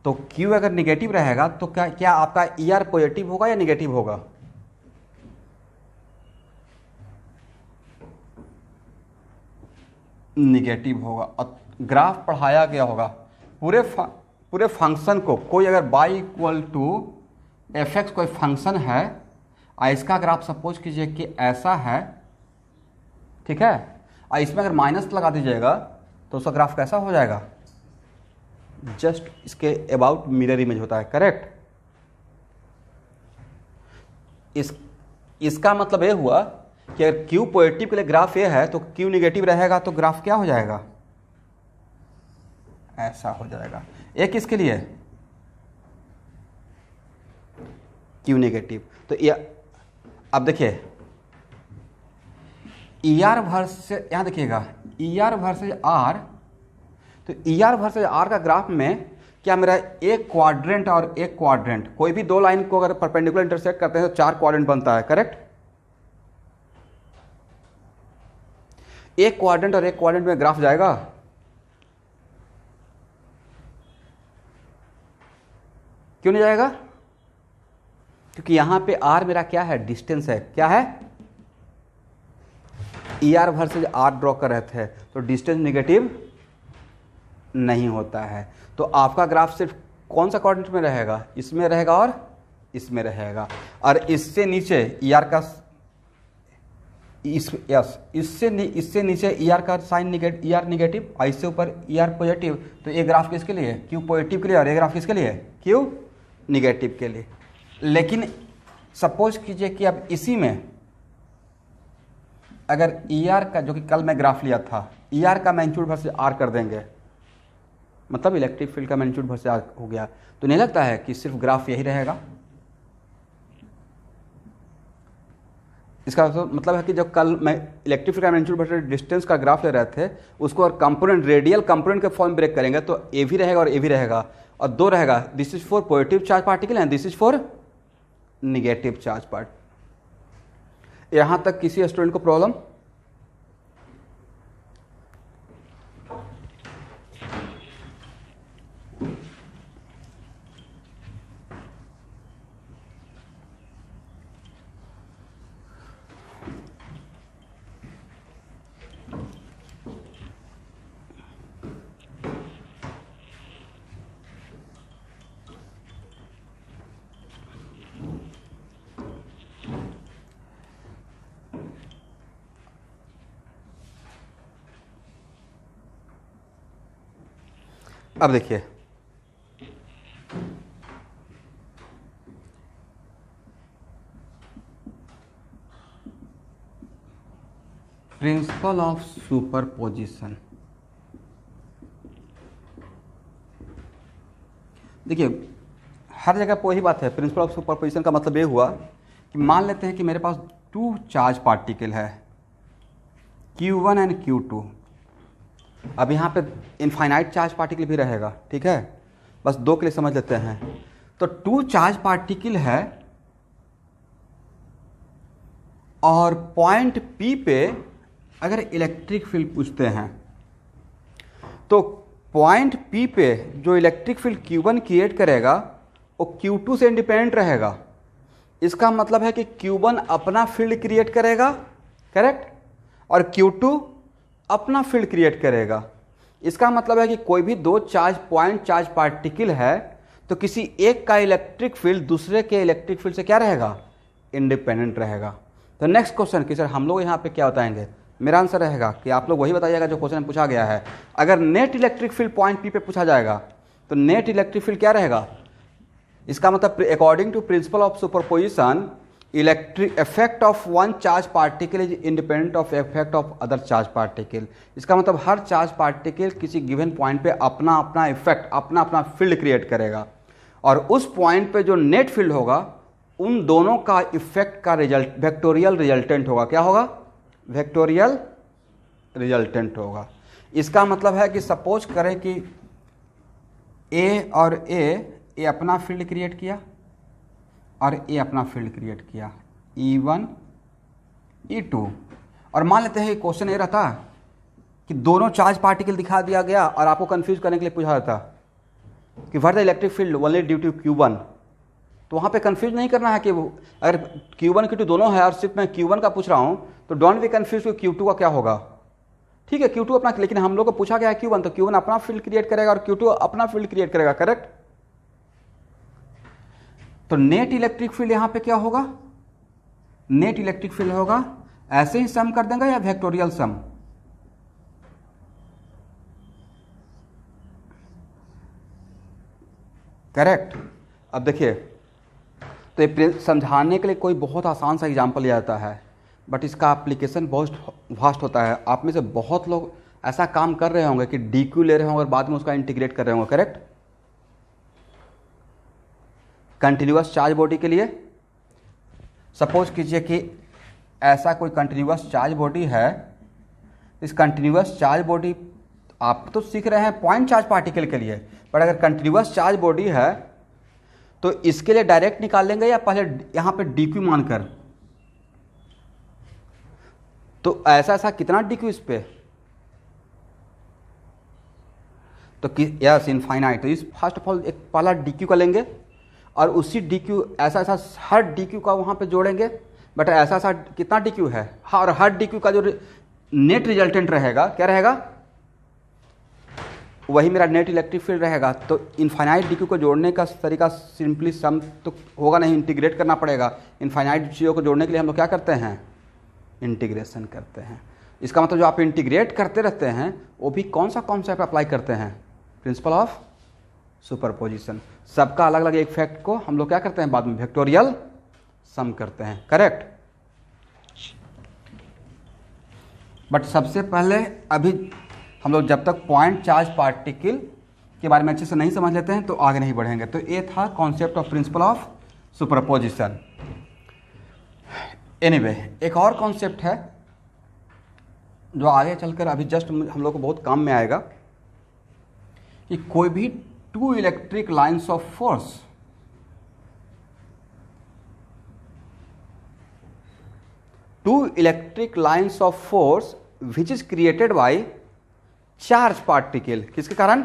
तो Q अगर निगेटिव रहेगा तो क्या आपका ER पॉजिटिव होगा या निगेटिव होगा, निगेटिव होगा। और ग्राफ पढ़ाया गया होगा पूरे फंक्शन को, कोई अगर y इक्वल टू fx कोई फंक्शन है और इसका ग्राफ सपोज कीजिए कि ऐसा है, ठीक है, और इसमें अगर माइनस लगा दीजिएगा तो उसका ग्राफ कैसा हो जाएगा, जस्ट इसके अबाउट मिरर इमेज होता है, करेक्ट। इसका मतलब ये हुआ कि अगर Q पॉजिटिव के लिए ग्राफ ये है तो Q निगेटिव रहेगा तो ग्राफ क्या हो जाएगा, ऐसा हो जाएगा। एक किसके लिए, Q निगेटिव। तो ये अब देखिए ER वर्सेस, यहाँ देखिएगा ER वर्सेस R, तो ER वर्सेस R का ग्राफ में क्या मेरा एक क्वाड्रेंट और एक क्वाड्रेंट, कोई भी दो लाइन को अगर परपेंडिकुलर इंटरसेक्ट करते हैं तो 4 क्वाड्रेंट बनता है, करेक्ट। एक क्वाड्रेंट और एक क्वाड्रेंट में ग्राफ जाएगा, क्यों नहीं जाएगा, क्योंकि यहां पे R मेरा क्या है, डिस्टेंस है, क्या है, ER वर्सेज R ड्रॉ कर रहे थे तो डिस्टेंस निगेटिव नहीं होता है। तो आपका ग्राफ सिर्फ कौन सा कोऑर्डिनेट में रहेगा, इसमें रहेगा और इसमें रहेगा, और इससे नीचे ER का इससे नीचे ER का साइन निगेटिव, ER निगेटिव, और इससे ऊपर ER पॉजिटिव। तो ये ग्राफ किसके लिए, Q पॉजिटिव के लिए, और ये ग्राफ किसके लिए, Q निगेटिव के लिए। लेकिन सपोज कीजिए कि अब इसी में अगर ER का, जो कि कल मैं ग्राफ लिया था, ER का मैग्नीट्यूड वर्सेस R कर देंगे, मतलब इलेक्ट्रिक फील्ड का मैग्नीट्यूड वर्सेस R हो गया, तो नहीं लगता है कि सिर्फ ग्राफ यही रहेगा। इसका मतलब है कि जब कल मैं इलेक्ट्रिक फील्ड का मैग्नीट्यूड वर्सेस डिस्टेंस का ग्राफ ले रहे थे, उसको और कंपोनेंट, रेडियल कंपोनेंट के फॉर्म ब्रेक करेंगे तो ए भी रहेगा और ए भी रहेगा, और दो रहेगा, this is for positive charge particle and this is for negative charge part. यहां तक किसी स्टूडेंट को प्रॉब्लम, अब देखिए प्रिंसिपल ऑफ सुपरपोजिशन, देखिए हर जगह वही बात है, प्रिंसिपल ऑफ सुपरपोजिशन का मतलब ये हुआ कि मान लेते हैं कि मेरे पास 2 चार्ज पार्टिकल है Q1 एंड Q2। अब यहाँ पे इनफाइनाइट चार्ज पार्टिकल भी रहेगा, ठीक है, बस 2 के लिए समझ लेते हैं। तो 2 चार्ज पार्टिकल है और पॉइंट P पे अगर इलेक्ट्रिक फील्ड पूछते हैं तो पॉइंट P पे जो इलेक्ट्रिक फील्ड Q1 क्रिएट करेगा वो Q2 से इंडिपेंडेंट रहेगा। इसका मतलब है कि Q1 अपना फील्ड क्रिएट करेगा, करेक्ट, और Q2 अपना फील्ड क्रिएट करेगा। इसका मतलब है कि कोई भी 2 पॉइंट चार्ज पार्टिकल है तो किसी एक का इलेक्ट्रिक फील्ड दूसरे के इलेक्ट्रिक फील्ड से क्या रहेगा, इंडिपेंडेंट रहेगा। तो नेक्स्ट क्वेश्चन कि सर हम लोग यहाँ पे क्या बताएंगे, मेरा आंसर रहेगा कि आप लोग वही बताइएगा जो क्वेश्चन पूछा गया है। अगर net electric field point P पे पूछा जाएगा तो नेट इलेक्ट्रिक फील्ड क्या रहेगा, इसका मतलब according to principle of superposition electric effect of one charge particle is independent of effect of other charge particle. इसका मतलब हर चार्ज पार्टिकल किसी गिवन पॉइंट पे अपना अपना इफेक्ट, अपना अपना फील्ड क्रिएट करेगा और उस पॉइंट पे जो नेट फील्ड होगा उन दोनों का इफेक्ट का रिजल्ट वेक्टोरियल रिजल्टेंट होगा। क्या होगा, वेक्टोरियल रिजल्टेंट होगा। इसका मतलब है कि सपोज करें कि ए और ए अपना फील्ड क्रिएट किया और ए अपना फील्ड क्रिएट किया E1 E2, और मान लेते हैं क्वेश्चन ये रहता कि दोनों चार्ज पार्टिकल दिखा दिया गया और आपको कंफ्यूज करने के लिए पूछा जाता कि what the electric field only due to Q1, तो वहाँ पे कंफ्यूज नहीं करना है कि अगर Q1 Q2 दोनों है और सिर्फ मैं Q1 का पूछ रहा हूँ तो डोंट बी कंफ्यूज कि Q2 का क्या होगा। ठीक है, Q2 अपना, लेकिन हम लोग को पूछा गया है Q1, तो Q1 अपना फील्ड क्रिएट करेगा और Q2 अपना फील्ड क्रिएट करेगा, करेक्ट। तो नेट इलेक्ट्रिक फील्ड यहां पे क्या होगा, नेट इलेक्ट्रिक फील्ड होगा ऐसे ही सम कर देंगे या वेक्टोरियल सम, करेक्ट। अब देखिए तो ये समझाने के लिए कोई बहुत आसान सा एग्जांपल लिया जाता है बट इसका एप्लीकेशन बहुत वास्ट होता है। आप में से बहुत लोग ऐसा काम कर रहे होंगे कि DQ ले रहे होंगे और बाद में उसका इंटीग्रेट कर रहे होंगे, करेक्ट। कंटिन्यूअस चार्ज बॉडी के लिए सपोज कीजिए कि ऐसा कोई कंटिन्यूअस चार्ज बॉडी है। इस कंटिन्यूअस चार्ज बॉडी आप तो सीख रहे हैं पॉइंट चार्ज पार्टिकल के लिए, पर अगर कंटिन्यूअस चार्ज बॉडी है तो इसके लिए डायरेक्ट निकाल लेंगे या पहले यहां पे DQ मानकर, तो ऐसा कितना DQ इस पे, तो यस इनफाइनाइट। तो इस फर्स्ट ऑफ ऑल एक पहला DQ का लेंगे और उसी DQ ऐसा हर DQ का वहाँ पे जोड़ेंगे, बट ऐसा कितना DQ है, हाँ, और हर DQ का जो नेट रिजल्टेंट रहेगा क्या रहेगा, वही मेरा नेट इलेक्ट्रिक फील्ड रहेगा। तो इनफाइनाइट DQ को जोड़ने का तरीका सिंपली सम तो होगा नहीं, इंटीग्रेट करना पड़ेगा। इनफाइनाइट चीज़ों को जोड़ने के लिए हम लोग क्या करते हैं, इंटीग्रेशन करते हैं। इसका मतलब जो आप इंटीग्रेट करते रहते हैं वो भी कौन सा कॉन्सेप्ट अप्लाई करते हैं, प्रिंसिपल ऑफ सुपरपोजिशन। सबका अलग अलग एक फैक्ट को हम लोग क्या करते हैं बाद में वेक्टोरियल सम करते हैं, करेक्ट। बट सबसे पहले अभी हम लोग जब तक पॉइंट चार्ज पार्टिकल के बारे में अच्छे से नहीं समझ लेते हैं तो आगे नहीं बढ़ेंगे। तो ये था concept of principal of superposition. Anyway एक और कॉन्सेप्ट है जो आगे चलकर अभी जस्ट हम लोग को बहुत काम में आएगा कि कोई भी 2 electric lines of force which is created by charge particle, किसके कारण,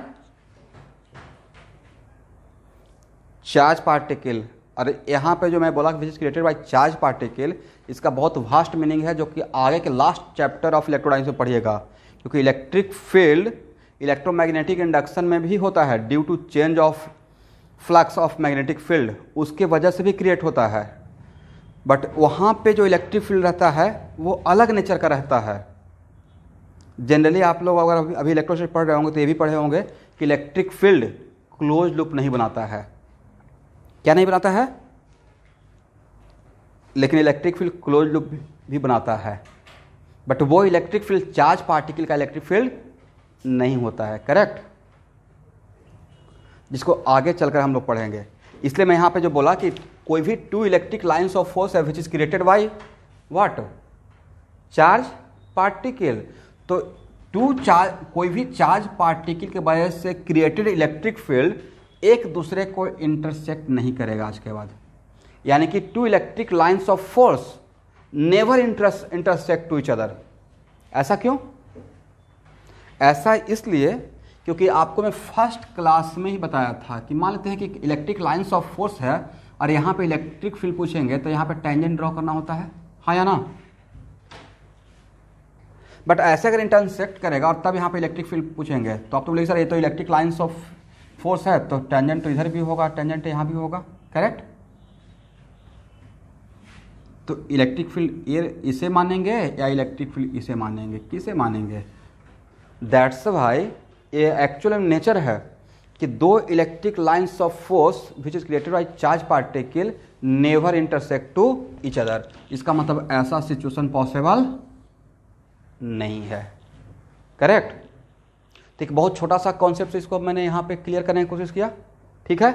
चार्ज पार्टिकल। और यहां पे जो मैं बोला विच is created by charge particle, इसका बहुत वास्ट मीनिंग है जो कि आगे के लास्ट चैप्टर ऑफ इलेक्ट्रोडायनेमिक्स में पढ़िएगा, क्योंकि इलेक्ट्रिक फील्ड इलेक्ट्रोमैग्नेटिक इंडक्शन में भी होता है due to change of flux of magnetic field, उसके वजह से भी क्रिएट होता है। बट वहाँ पे जो इलेक्ट्रिक फील्ड रहता है वो अलग नेचर का रहता है। जनरली आप लोग अगर अभी इलेक्ट्रोस्टैटिक्स पढ़ रहे होंगे तो ये भी पढ़े होंगे कि इलेक्ट्रिक फील्ड क्लोज लूप नहीं बनाता है। क्या नहीं बनाता है, लेकिन इलेक्ट्रिक फील्ड क्लोज लूप भी बनाता है। बट वो इलेक्ट्रिक फील्ड चार्ज पार्टिकल का इलेक्ट्रिक फील्ड नहीं होता है, करेक्ट। जिसको आगे चलकर हम लोग पढ़ेंगे। इसलिए मैं यहाँ पे जो बोला कि कोई भी two electric lines of force है which is created by what, charge particle. तो कोई भी चार्ज पार्टिकल के वजह से क्रिएटेड इलेक्ट्रिक फील्ड एक दूसरे को इंटरसेक्ट नहीं करेगा आज के बाद। यानी कि two electric lines of force never intersect to each other. ऐसा क्यों? ऐसा इसलिए क्योंकि आपको मैं फर्स्ट क्लास में ही बताया था कि मान लेते हैं कि इलेक्ट्रिक लाइंस ऑफ फोर्स है और यहाँ पे इलेक्ट्रिक फील्ड पूछेंगे तो यहाँ पे टेंजेंट ड्रॉ करना होता है, हाँ या ना? बट ऐसे अगर इंटरसेक्ट करेगा और तब यहाँ पे इलेक्ट्रिक फील्ड पूछेंगे तो आप तो बोलेंगे सर ये तो इलेक्ट्रिक लाइंस ऑफ फोर्स है तो टेंजेंट तो इधर भी होगा, टेंजेंट यहाँ भी होगा, करेक्ट? तो इलेक्ट्रिक फील्ड ये इसे मानेंगे या इलेक्ट्रिक फील्ड इसे मानेंगे, किसे मानेंगे? दैट्स वाई ये एक्चुअल नेचर है कि दो electric lines of force which is created by charge particle never intersect to each other. इसका मतलब ऐसा सिचुएशन पॉसिबल नहीं है, करेक्ट? तो एक बहुत छोटा सा कॉन्सेप्ट इसको मैंने यहाँ पे क्लियर करने की कोशिश किया, ठीक है?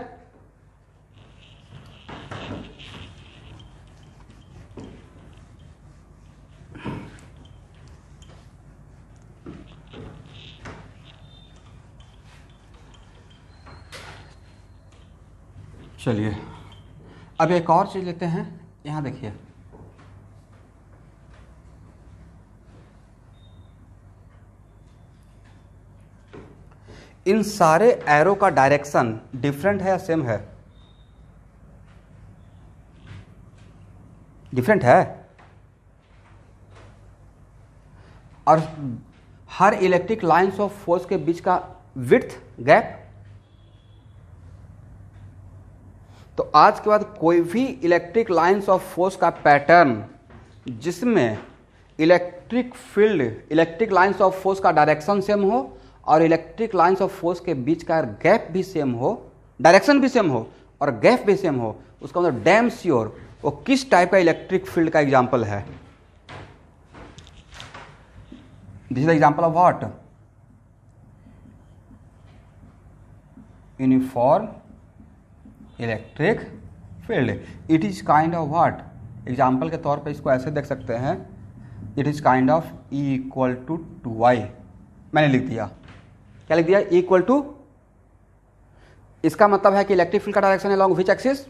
चलिए अब एक और चीज़ लेते हैं। यहाँ देखिए, इन सारे एरो का डायरेक्शन डिफरेंट है या सेम है? डिफरेंट है। और हर इलेक्ट्रिक लाइंस ऑफ फोर्स के बीच का विड्थ गैप। तो आज के बाद कोई भी इलेक्ट्रिक लाइंस ऑफ फोर्स का पैटर्न जिसमें electric field, electric lines of force का डायरेक्शन सेम हो और इलेक्ट्रिक लाइंस ऑफ फोर्स के बीच का गैप भी सेम हो, डायरेक्शन भी सेम हो और गैप भी सेम हो, उसका मतलब डैम श्योर वो किस टाइप का इलेक्ट्रिक फील्ड का एग्जांपल है? This is the example of what? Uniform electric field. It is kind of what? Example के तौर पे इसको ऐसे देख सकते हैं, it is kind of E equal to 2y। मैंने लिख दिया, क्या लिख दिया? E इक्वल टू, इसका मतलब है कि इलेक्ट्रिक फील्ड का डायरेक्शन अलॉन्ग विच एक्सिस,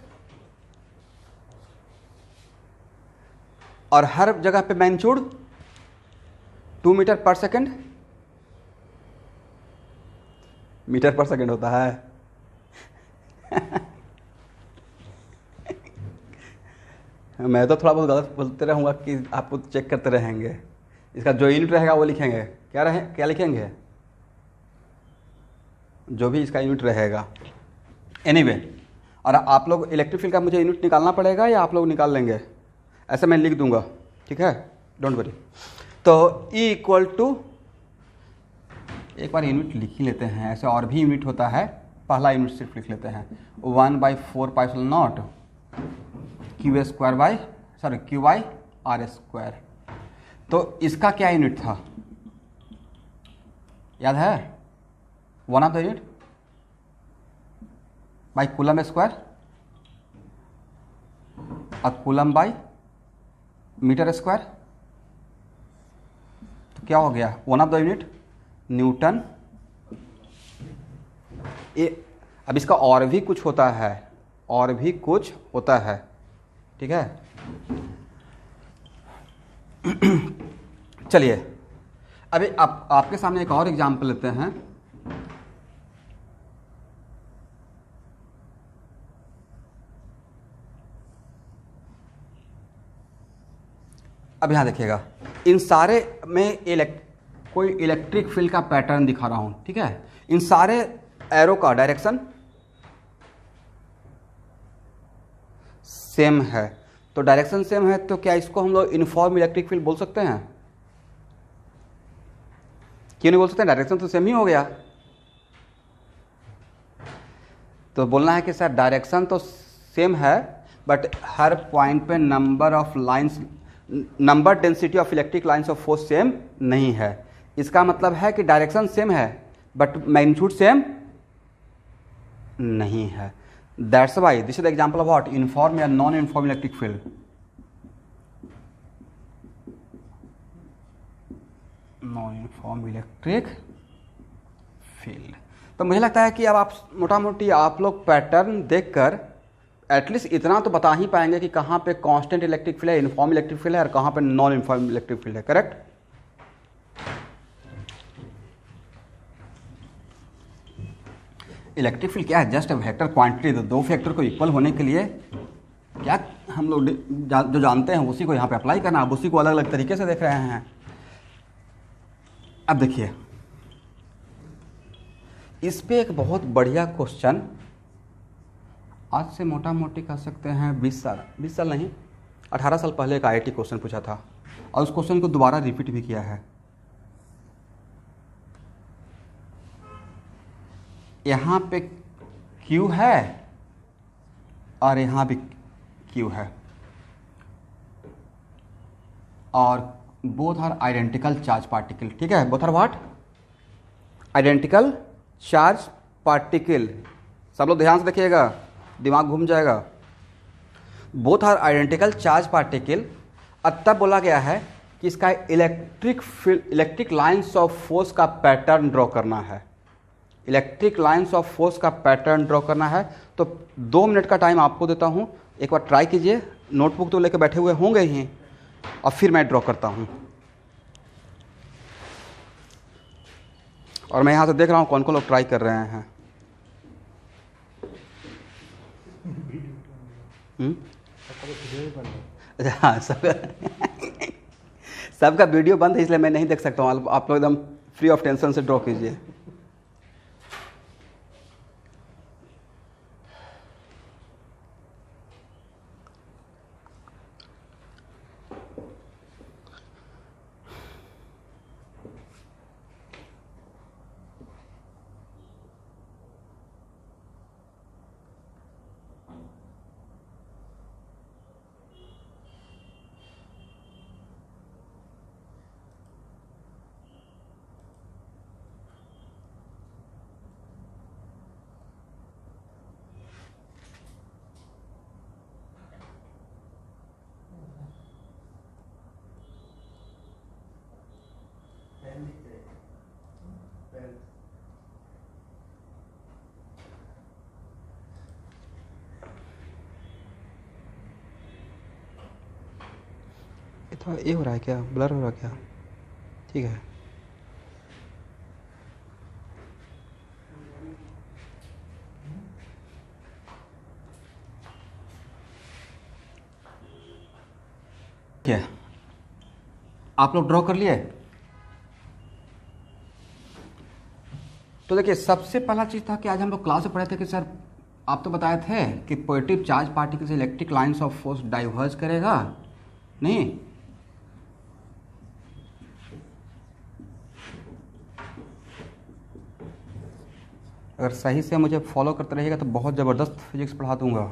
और हर जगह पे मैग्नीट्यूड 2 मीटर पर सेकेंड, मीटर पर सेकेंड होता है। मैं तो थोड़ा बहुत गलत बोलते रहूँगा कि आप चेक करते रहेंगे। इसका जो यूनिट रहेगा वो लिखेंगे, क्या लिखेंगे? जो भी इसका यूनिट रहेगा। एनीवे, और आप लोग इलेक्ट्रिक फील्ड का मुझे यूनिट निकालना पड़ेगा या आप लोग निकाल लेंगे? ऐसे मैं लिख दूंगा, ठीक है, डोंट वरी। तो E इक्वल टू, एक बार यूनिट लिख ही लेते हैं, ऐसे और भी यूनिट होता है, पहला यूनिट सिर्फ लिख लेते हैं, 1/4π0 क्यू बाई आर स्क्वायर। तो इसका क्या यूनिट था, याद है? One of the unit by coulomb square और कूलम बाई मीटर स्क्वायर। तो क्या हो गया? One of the unit Newton. अब इसका और भी कुछ होता है, और भी कुछ होता है, ठीक है? चलिए अभी आपके सामने एक और एग्जांपल लेते हैं। अब यहां देखिएगा, इन सारे में कोई इलेक्ट्रिक फील्ड का पैटर्न दिखा रहा हूं, ठीक है? इन सारे एरो का डायरेक्शन सेम है। तो डायरेक्शन सेम है तो क्या इसको हम लोग यूनिफॉर्म इलेक्ट्रिक फील्ड बोल सकते हैं? क्यों नहीं बोल सकते? डायरेक्शन तो सेम ही हो गया। तो बोलना है कि सर डायरेक्शन तो सेम है बट हर पॉइंट पे number of lines, number density of electric lines of force same नहीं है। इसका मतलब है कि डायरेक्शन सेम है बट मैग्नीट्यूड सेम नहीं है। That's why this is the example of what, uniform या non uniform electric field. Non uniform electric field. तो मुझे लगता है कि अब आप मोटा मोटी आप लोग पैटर्न देखकर एटलीस्ट इतना तो बता ही पाएंगे कि कहाँ पे कांस्टेंट इलेक्ट्रिक फील्ड है, यूनिफॉर्म इलेक्ट्रिक फील्ड है, और कहाँ पे नॉन यूनिफॉर्म इलेक्ट्रिक फील्ड है। करेक्ट। इलेक्ट्रिक फील्ड क्या है? Just a vector quantity. तो दो वेक्टर को इक्वल होने के लिए क्या हम लोग जो जानते हैं उसी को यहाँ पे अप्लाई करना, अब उसी को अलग अलग तरीके से देख रहे हैं। अब देखिए इस पे एक बहुत बढ़िया क्वेश्चन आज से मोटा मोटी कह सकते हैं 20 साल नहीं 18 साल पहले एक IIT क्वेश्चन पूछा था, और उस क्वेश्चन को दोबारा रिपीट भी किया है। यहाँ पे Q है और यहाँ भी Q है, और both are identical charge particle. ठीक है, both are what? Identical charge particle. सब लोग ध्यान से देखिएगा, दिमाग घूम जाएगा। Both are identical charge particle. अब तब बोला गया है कि इसका इलेक्ट्रिक लाइंस ऑफ फोर्स का पैटर्न ड्रॉ करना है। इलेक्ट्रिक लाइंस ऑफ फोर्स का पैटर्न ड्रॉ करना है। तो 2 मिनट का टाइम आपको देता हूं, एक बार ट्राई कीजिए। नोटबुक तो लेकर बैठे हुए होंगे ही, और फिर मैं ड्रॉ करता हूं। और मैं यहां से देख रहा हूं कौन कौन लोग ट्राई कर रहे हैं। हाँ, सबका वीडियो बंद है, इसलिए मैं नहीं देख सकता हूँ। आप लोग एकदम फ्री ऑफ टेंशन से ड्रॉ कीजिए। थोड़ा ये हो रहा है क्या, ब्लर हो रहा है क्या? ठीक है। क्या आप लोग ड्रॉ कर लिए? तो देखिए सबसे पहला चीज था कि आज हम लोग क्लास में पढ़े थे कि सर आप तो बताए थे कि पॉजिटिव चार्ज पार्टिकल से electric lines of force diverge करेगा नहीं। अगर सही से मुझे फॉलो करते रहिएगा तो बहुत ज़बरदस्त फिजिक्स पढ़ा दूंगा,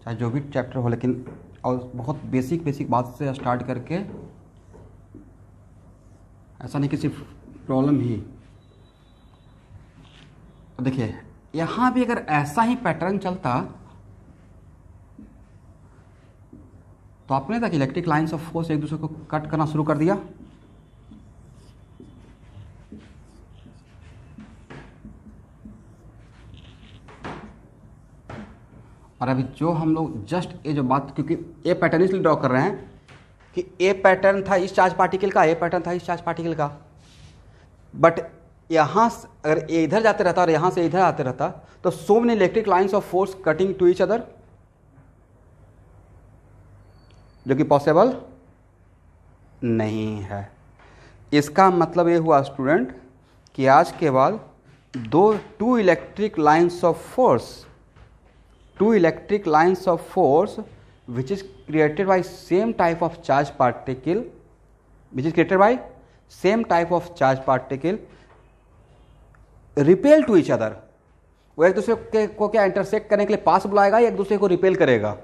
चाहे जो भी चैप्टर हो, लेकिन और बहुत बेसिक बात से स्टार्ट करके, ऐसा नहीं कि सिर्फ प्रॉब्लम ही। तो देखिए यहाँ भी अगर ऐसा ही पैटर्न चलता तो आपने देखा कि इलेक्ट्रिक लाइंस ऑफ फोर्स एक दूसरे को कट करना शुरू कर दिया। और अभी जो हम लोग जस्ट ये जो बात, क्योंकि ए पैटर्न इसलिए ड्रॉ कर रहे हैं कि ए पैटर्न था इस चार्ज पार्टिकल का, ए पैटर्न था इस चार्ज पार्टिकल का, बट यहाँ अगर ये इधर जाते रहता और यहाँ से इधर आते रहता तो so many electric lines of force cutting to each other, जो कि पॉसिबल नहीं है। इसका मतलब ये हुआ स्टूडेंट कि आज के बाद two electric lines of force which is created by same type of charge particle repel to each other। वो एक दूसरे को क्या इंटरसेक्ट करने के लिए पास बुलाएगा या एक दूसरे को रिपेल करेगा?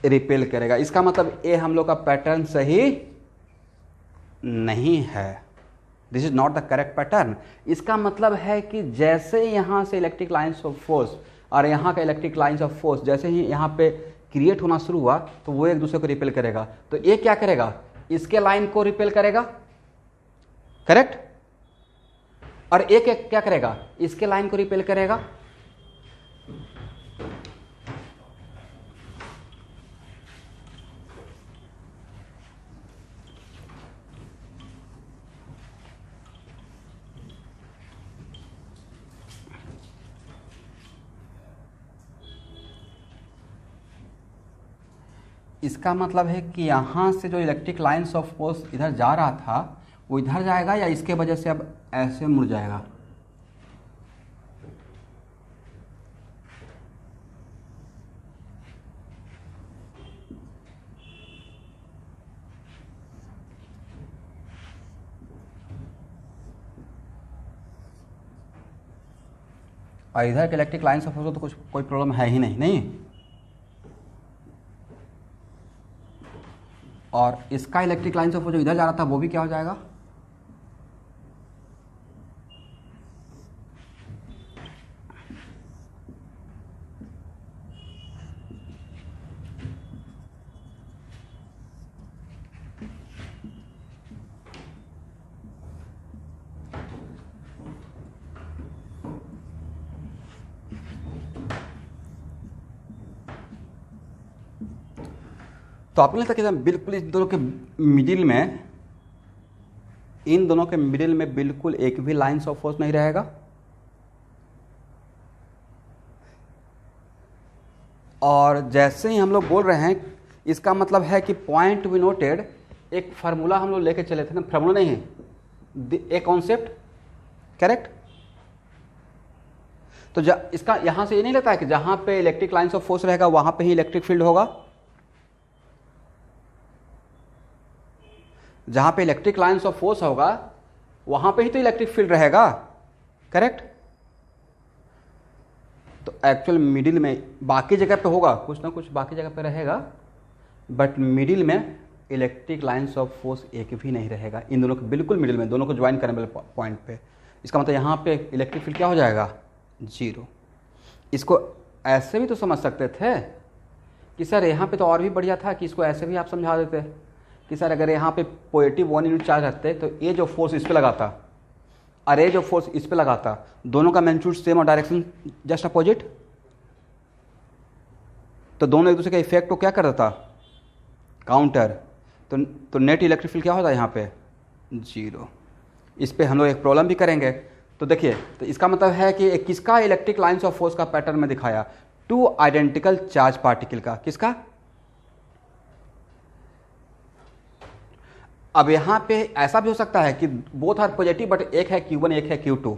रिपेल करेगा। इसका मतलब ये हम लोग का पैटर्न सही नहीं है। This is not the correct pattern. इसका मतलब है कि जैसे यहाँ से इलेक्ट्रिक लाइन्स ऑफ फोर्स और यहाँ का इलेक्ट्रिक लाइन्स ऑफ फोर्स जैसे ही यहाँ पे क्रिएट होना शुरू हुआ तो वो एक दूसरे को रिपेल करेगा। तो ये क्या करेगा, इसके लाइन को रिपेल करेगा, करेक्ट, और एक एक क्या करेगा, इसके लाइन को रिपेल करेगा। इसका मतलब है कि यहाँ से जो इलेक्ट्रिक लाइन्स ऑफ फोर्स इधर जा रहा था वो इधर जाएगा या इसके वजह से अब ऐसे मुड़ जाएगा। और इधर के इलेक्ट्रिक लाइन्स ऑफ फोर्स तो कुछ कोई प्रॉब्लम है ही नहीं। और इसका इलेक्ट्रिक लाइन्स ऑफ फोर्स जो इधर जा रहा था वो भी क्या हो जाएगा, तो आपको नहीं लगता कि बिल्कुल इन दोनों के मिडिल में बिल्कुल एक भी लाइन्स ऑफ फोर्स नहीं रहेगा। और जैसे ही हम लोग बोल रहे हैं इसका मतलब है कि पॉइंट वी नोटेड, एक फार्मूला हम लोग लेके चले थे ना, फार्मूला नहीं है, एक कॉन्सेप्ट, करेक्ट। तो इसका यहां से ये नहीं लगता है कि जहां पे इलेक्ट्रिक लाइन्स ऑफ फोर्स रहेगा वहां पे ही इलेक्ट्रिक फील्ड होगा, जहां पे इलेक्ट्रिक लाइन्स ऑफ फोर्स होगा वहां पे ही तो इलेक्ट्रिक फील्ड रहेगा, करेक्ट। तो एक्चुअल मिडिल में बाकी जगह पे होगा, कुछ ना कुछ बाकी जगह पे रहेगा, बट मिडिल में इलेक्ट्रिक लाइन्स ऑफ फोर्स एक भी नहीं रहेगा। इन दोनों के बिल्कुल मिडिल में, दोनों को ज्वाइन करने वाले पॉइंट पे। इसका मतलब यहाँ पे इलेक्ट्रिक फील्ड क्या हो जाएगा, 0। इसको ऐसे भी तो समझ सकते थे कि सर यहाँ पे तो और भी बढ़िया था कि इसको ऐसे भी आप समझा देते कि सर अगर यहाँ पे पॉजिटिव 1 यूनिट चार्ज रहते तो ये जो फोर्स इस पे लगाता और ये जो फोर्स इस पे लगाता, दोनों का मैग्नीट्यूड सेम और डायरेक्शन जस्ट अपोजिट, तो दोनों एक दूसरे का इफेक्ट को क्या कर देता, काउंटर। तो नेट इलेक्ट्रिक फील्ड क्या होता है यहाँ पे, 0। इस पे हम लोग एक प्रॉब्लम भी करेंगे। तो देखिए, तो इसका मतलब है कि किसका इलेक्ट्रिक लाइन्स ऑफ फोर्स का पैटर्न में दिखाया, 2 आइडेंटिकल चार्ज पार्टिकल का, किसका। अब यहाँ पे ऐसा भी हो सकता है कि बोथ आर पॉजिटिव बट एक है Q1 एक है Q2।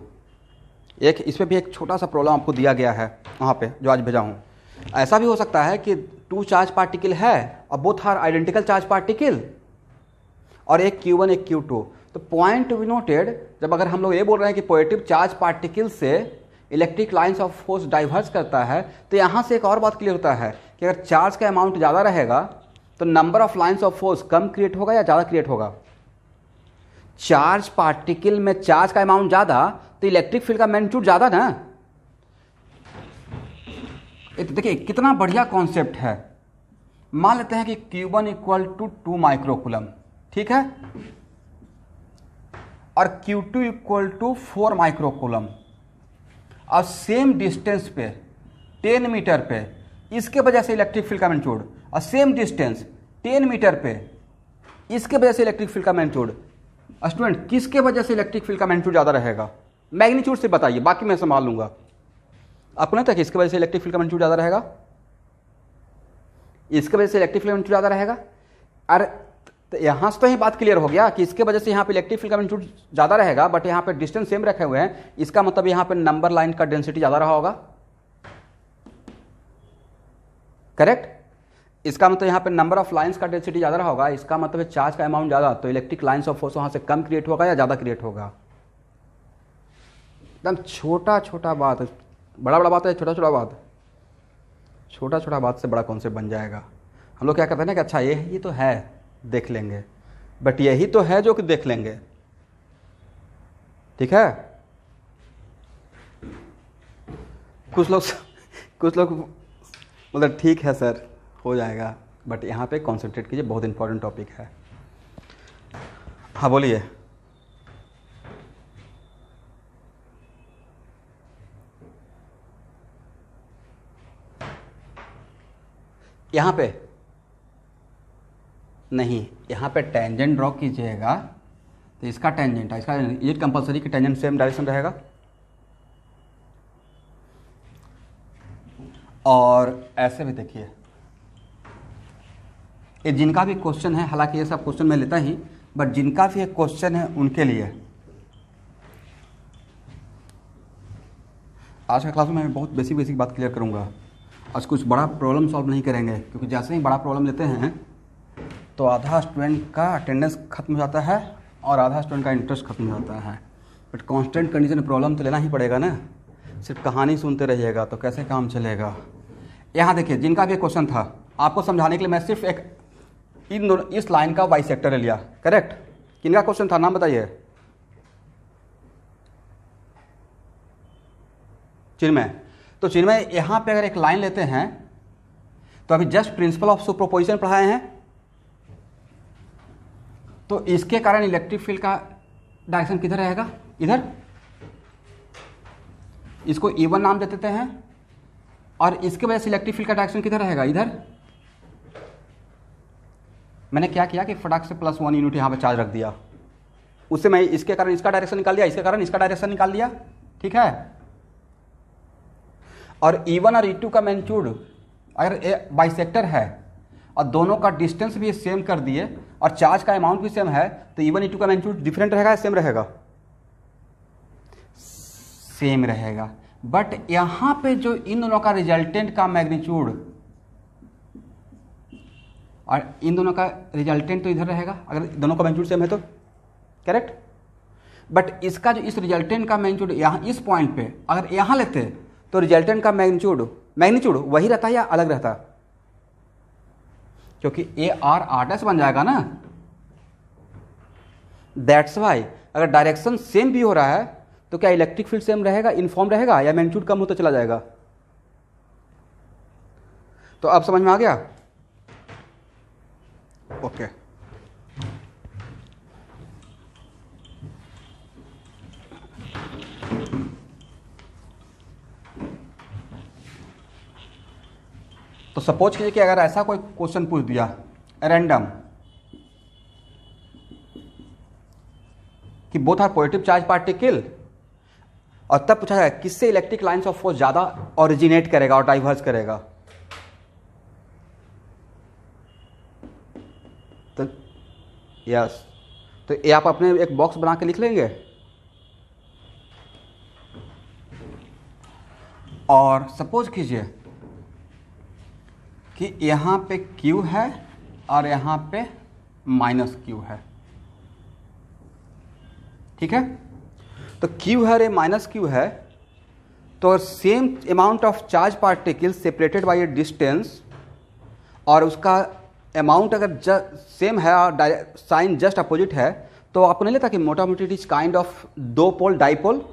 एक इसमें भी एक छोटा सा प्रॉब्लम आपको दिया गया है वहाँ पे जो आज भेजा हूँ। ऐसा भी हो सकता है कि 2 चार्ज पार्टिकल है और both are identical charge particle और एक Q1 एक Q2। तो पॉइंट वी नोटेड, जब अगर हम लोग ये बोल रहे हैं कि पॉजिटिव चार्ज पार्टिकल से electric lines of force diverse करता है, तो यहाँ से एक और बात क्लियर होता है कि अगर चार्ज का अमाउंट ज़्यादा रहेगा तो number of lines of force come create होगा या ज़्यादा क्रिएट होगा। चार्ज पार्टिकल में चार्ज का अमाउंट ज़्यादा तो इलेक्ट्रिक फील्ड का मैग्नीट्यूड ज़्यादा ना। देखिए कितना बढ़िया कॉन्सेप्ट है। मान लेते हैं कि Q1 = 2 माइक्रोकूलम, ठीक है, और Q2 = 4 माइक्रोकूलम, और सेम डिस्टेंस पे 10 मीटर पे इसके वजह से इलेक्ट्रिक फील्ड का मैग्नीट्यूड, और सेम डिस्टेंस 10 मीटर पे इसके वजह से इलेक्ट्रिक फील्ड का मैग्नीट्यूड। स्टूडेंट, किसके वजह से इलेक्ट्रिक फील्ड का मैग्नीट्यूड ज़्यादा रहेगा, मैग्नीट्यूड से बताइए, बाकी मैं संभाल लूंगा। आपको नहीं था कि इसके वजह से इलेक्ट्रिक फील्ड का मैग्नीट्यूड ज़्यादा रहेगा, इसके वजह से इलेक्ट्रिक फील्ड का मैग्नीट्यूड ज़्यादा रहेगा। अरे तो यहाँ से तो ही बात क्लियर हो गया कि इसके वजह से यहाँ पे इलेक्ट्रिक फील्ड का मैग्नीट्यूड ज़्यादा रहेगा, बट यहाँ पे डिस्टेंस सेम रखे हुए हैं। इसका मतलब यहाँ पे नंबर लाइन का डेंसिटी ज़्यादा रहा होगा, करेक्ट। इसका मतलब यहाँ पे नंबर ऑफ लाइंस का डेंसिटी ज़्यादा रहा होगा। इसका मतलब है चार्ज का अमाउंट ज़्यादा, तो इलेक्ट्रिक लाइंस ऑफ फोर्स वहाँ से कम क्रिएट होगा या ज़्यादा क्रिएट होगा। एकदम छोटा छोटा बात, बड़ा बड़ा बात है, छोटा छोटा बात, छोटा छोटा बात से बड़ा कॉन्सेप्ट बन जाएगा। हम लोग क्या करते हैं ना कि अच्छा ये तो है देख लेंगे, बट यही तो है जो कि देख लेंगे। ठीक है। कुछ लोग मतलब ठीक है सर हो जाएगा, बट यहाँ पे कॉन्सेंट्रेट कीजिए, बहुत इंपॉर्टेंट टॉपिक है। हाँ बोलिए। यहाँ पे नहीं, यहाँ पे टेंजेंट ड्रॉ कीजिएगा तो इसका टेंजेंट है, इसका ये कंपलसरी कि टेंजेंट सेम डायरेक्शन रहेगा। और ऐसे भी देखिए, ये जिनका भी क्वेश्चन है, हालांकि ये सब क्वेश्चन मैं लेता ही, बट जिनका भी एक क्वेश्चन है उनके लिए आज का क्लास में मैं बहुत बेसिक बात क्लियर करूँगा। आज कुछ बड़ा प्रॉब्लम सॉल्व नहीं करेंगे, क्योंकि जैसे ही बड़ा प्रॉब्लम लेते हैं तो आधा स्टूडेंट का अटेंडेंस खत्म हो जाता है और आधा स्टूडेंट का इंटरेस्ट खत्म हो जाता है। बट कांस्टेंट कंडीशन में प्रॉब्लम तो लेना ही पड़ेगा ना, सिर्फ कहानी सुनते रहिएगा तो कैसे काम चलेगा। यहाँ देखिए, जिनका भी क्वेश्चन था आपको समझाने के लिए मैं सिर्फ एक इस लाइन का बाइसेक्टर लिया, करेक्ट। किनका क्वेश्चन था, नाम बताइए। चिन्मय। तो चिन्मय, यहाँ पे अगर एक लाइन लेते हैं तो अभी जस्ट प्रिंसिपल ऑफ सुपरपोजिशन पढ़ाए हैं, तो इसके कारण इलेक्ट्रिक फील्ड का डायरेक्शन किधर रहेगा, इधर। इसको E1 नाम दे देते हैं, और इसके वजह से इलेक्ट्रिक फील्ड का डायरेक्शन किधर रहेगा, इधर। मैंने क्या किया कि फटाक से +1 यूनिट यहाँ पे चार्ज रख दिया, उससे मैं इसके कारण इसका डायरेक्शन निकाल दिया, इसके कारण इसका डायरेक्शन निकाल दिया, ठीक है। और E1 और E2 का मैग्नीट्यूड अगर बाइसेक्टर है और दोनों का डिस्टेंस भी सेम कर दिए और चार्ज का अमाउंट भी सेम है, तो E1 E2 का मैग्नीट्यूड डिफरेंट रहेगा या सेम रहेगा, सेम रहेगा। बट यहां पे जो इन दोनों का रिजल्टेंट का मैग्नीट्यूड और इन दोनों का रिजल्टेंट तो इधर रहेगा, अगर दोनों का मैग्नीट्यूड सेम है तो, करेक्ट। बट इसका जो इस रिजल्टेंट का मैग्नीट्यूड यहाँ इस पॉइंट पे अगर यहाँ लेते तो रिजल्टेंट का मैग्नीट्यूड वही रहता या अलग रहता, क्योंकि AR बन जाएगा ना। दैट्स वाई अगर डायरेक्शन सेम भी हो रहा है तो क्या इलेक्ट्रिक फील्ड सेम रहेगा, यूनिफॉर्म रहेगा, या मैग्नीट्यूड कम होता चला जाएगा। तो अब समझ में आ गया, ओके। तो सपोज कीजिए कि अगर ऐसा कोई क्वेश्चन पूछ दिया रैंडम कि both are positive charge particle, और तब पूछा जाए किससे इलेक्ट्रिक लाइंस ऑफ फोर्स ज्यादा ओरिजिनेट करेगा और डाइवर्स करेगा, तो यस, तो ये आप अपने एक बॉक्स बना के लिख लेंगे। और सपोज कीजिए कि यहाँ पे Q है और यहाँ पे -Q है, ठीक है। तो Q है और ये -Q है, तो same amount of charge particle separated by A distance, और उसका अमाउंट अगर सेम है और साइन जस्ट अपोजिट है, तो आपको नहीं लगता कि मोटा मोटी इट इज काइंड ऑफ दो पोल डाइपोल।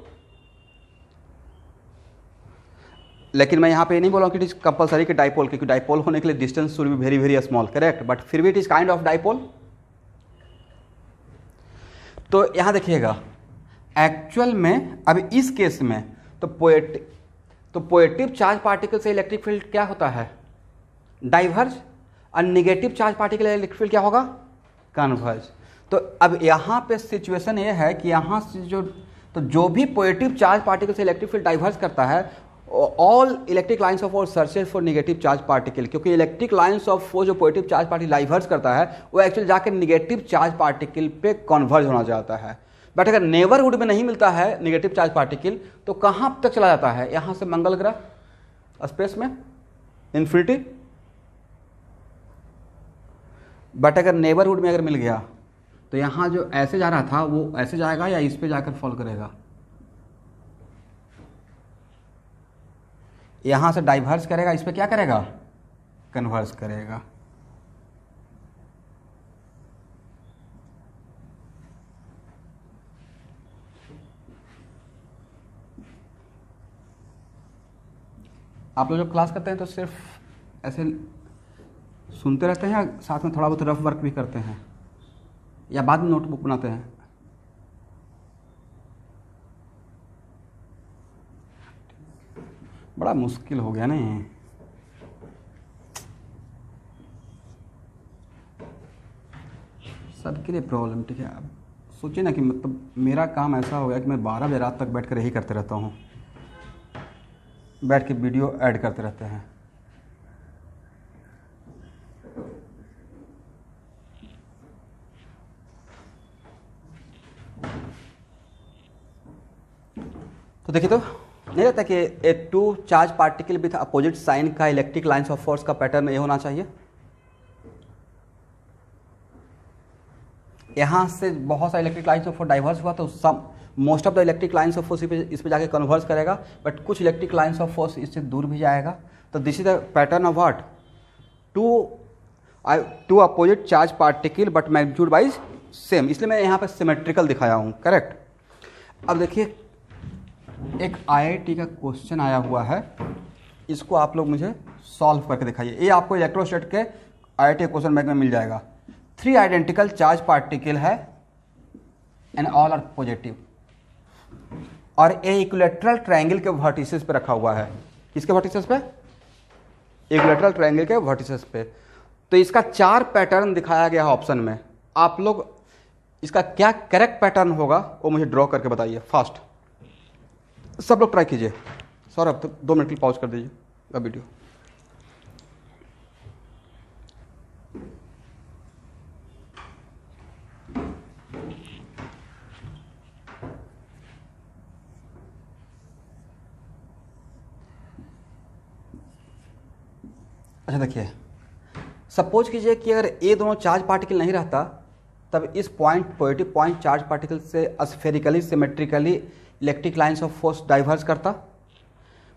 लेकिन मैं यहाँ पे नहीं बोल रहा हूँ कि इट इज कंपलसरी कि डाइपोल, क्योंकि डाइपोल होने के लिए distance should be very very small, correct, but फिर भी it is kind of dipole. तो यहाँ देखिएगा, एक्चुअल में अब इस केस में तो पॉजिटिव चार्ज पार्टिकल से इलेक्ट्रिक फील्ड क्या होता है, डाइवर्ज, और negative charge particle electric field क्या होगा, कन्वर्ज। तो अब यहाँ पे सिचुएशन ये है कि यहाँ से जो भी पॉजिटिव चार्ज पार्टिकल से इलेक्ट्रिक फील्ड डाइवर्ज करता है, all electric lines of force searches for negative charge particle, क्योंकि इलेक्ट्रिक लाइंस ऑफ फोर्स जो पॉजिटिव चार्ज पार्टिकल डाइवर्ज करता है वो एक्चुअली जाकर नेगेटिव चार्ज पार्टिकल पे कन्वर्ज होना चाहता है। बट अगर नेबरहुड में नहीं मिलता है नेगेटिव चार्ज पार्टिकल, तो कहाँ तक चला जाता है, यहाँ से मंगल ग्रह स्पेस में इन्फिनिटी। बट अगर नेबरहुड में अगर मिल गया तो यहाँ जो ऐसे जा रहा था वो ऐसे जाएगा या इस पे जाकर फॉल करेगा, यहाँ से डाइवर्स करेगा, इस पे क्या करेगा, कन्वर्स करेगा। आप लोग जब क्लास करते हैं तो सिर्फ ऐसे सुनते रहते हैं या साथ में थोड़ा बहुत रफ वर्क भी करते हैं या बाद में नोटबुक बनाते हैं? बड़ा मुश्किल हो गया नहीं? सबके लिए प्रॉब्लम, ठीक है। अब सोचिए ना कि मतलब मेरा काम ऐसा हो गया कि मैं 12 बजे रात तक बैठ कर यही करते रहता हूँ, बैठ के वीडियो ऐड करते रहते हैं। तो देखिए, तो नहीं रहता कि a two charge particle with opposite sign का इलेक्ट्रिक लाइन्स ऑफ फोर्स का पैटर्न ये होना चाहिए। यहाँ से बहुत सारे electric lines of force diverse हुआ तो सब most of the electric lines of force इस पे जाके कन्वर्स करेगा, बट कुछ इलेक्ट्रिक लाइन्स ऑफ फोर्स इससे दूर भी जाएगा। तो this is the pattern of what, two opposite charge particle but magnitude wise same, इसलिए मैं यहाँ पे सिमेट्रिकल दिखाया हूँ, करेक्ट। अब देखिए, एक IIT का क्वेश्चन आया हुआ है, इसको आप लोग मुझे सॉल्व करके दिखाइए। ये आपको इलेक्ट्रोस्टैट के IIT क्वेश्चन बैंक में मिल जाएगा। 3 आइडेंटिकल चार्ज पार्टिकल है एंड ऑल आर पॉजिटिव, और ए इक्विलैटरल ट्रायंगल के वर्टिसेस पे रखा हुआ है। किसके वर्टिसेस पे? इक्विलैटरल ट्रायंगल के वर्टिसेस पे। तो इसका 4 पैटर्न दिखाया गया है ऑप्शन में। आप लोग इसका क्या करेक्ट पैटर्न होगा वो मुझे ड्रॉ करके बताइए फास्ट। सब लोग ट्राई कीजिए। सौरभ, तो 2 मिनट के लिए पॉज कर दीजिए वीडियो। अच्छा देखिए, सपोज कीजिए कि अगर ये दोनों चार्ज पार्टिकल नहीं रहता तब इस point positive point charge particle से spherically symmetrically electric lines of force diverse करता,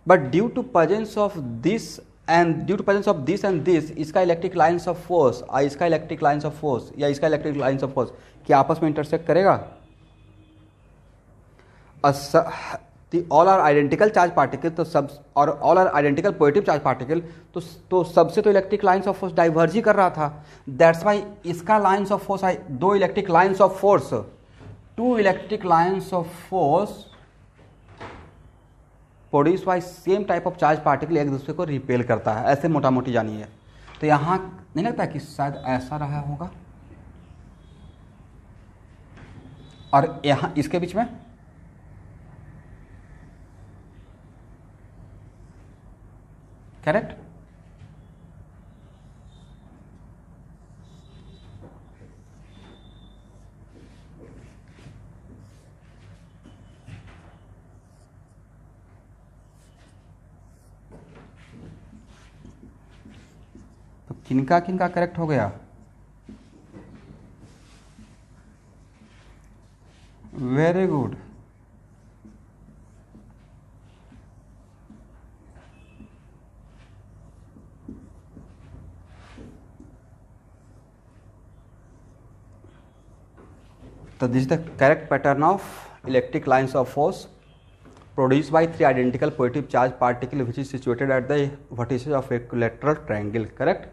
but due to presence of this and this इसका इलेक्ट्रिक लाइन्स ऑफ फोर्स और इसका इलेक्ट्रिक लाइन्स ऑफ फोर्स या इसका इलेक्ट्रिक लाइन्स ऑफ फोर्स क्या आपस में इंटरसेक्ट करेगा? All are identical charge particle, तो सब और all are identical positive charge particle, तो सबसे तो electric lines of force diverge ही कर रहा था। दैट्स वाई इसका lines of force, 2 electric lines of force, 2 electric lines of force produce by same type of charge particle एक दूसरे को रिपेल करता है, ऐसे मोटा मोटी जानिए। तो यहाँ नहीं लगता कि शायद ऐसा रहा होगा, और यहाँ इसके बीच में करेक्ट। तो किनका किनका करेक्ट हो गया? Very good. तो this is the correct pattern of electric lines of force produced by 3 identical positive charge particle which is situated at the vertices of equilateral triangle, correct?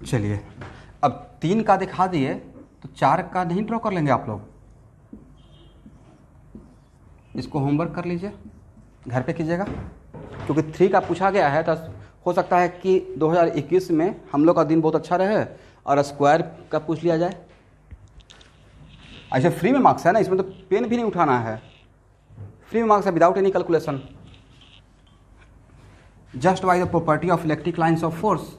चलिए, अब 3 का दिखा दिए तो 4 का नहीं ड्रॉ कर लेंगे आप लोग? इसको होमवर्क कर लीजिए, घर पे कीजिएगा, क्योंकि 3 का पूछा गया है। तो हो सकता है कि 2021 में हम लोग का दिन बहुत अच्छा रहे और स्क्वायर का पूछ लिया जाए। ऐसे फ्री में मार्क्स है ना, इसमें तो पेन भी नहीं उठाना है, फ्री में मार्क्स है without any calculation, just by the property of electric lines of force.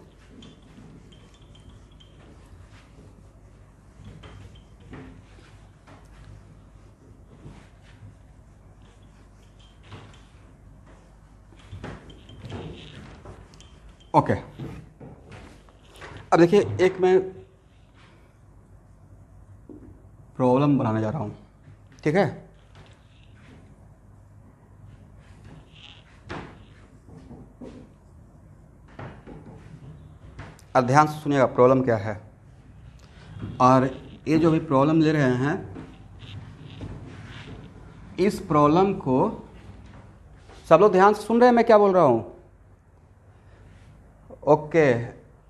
Okay, अब देखिए, एक मैं प्रॉब्लम बनाने जा रहा हूँ, ठीक है? और ध्यान से सुनिएगा प्रॉब्लम क्या है। और ये जो भी प्रॉब्लम ले रहे हैं, इस प्रॉब्लम को सब लोग ध्यान से सुन रहे हैं मैं क्या बोल रहा हूँ? ओके।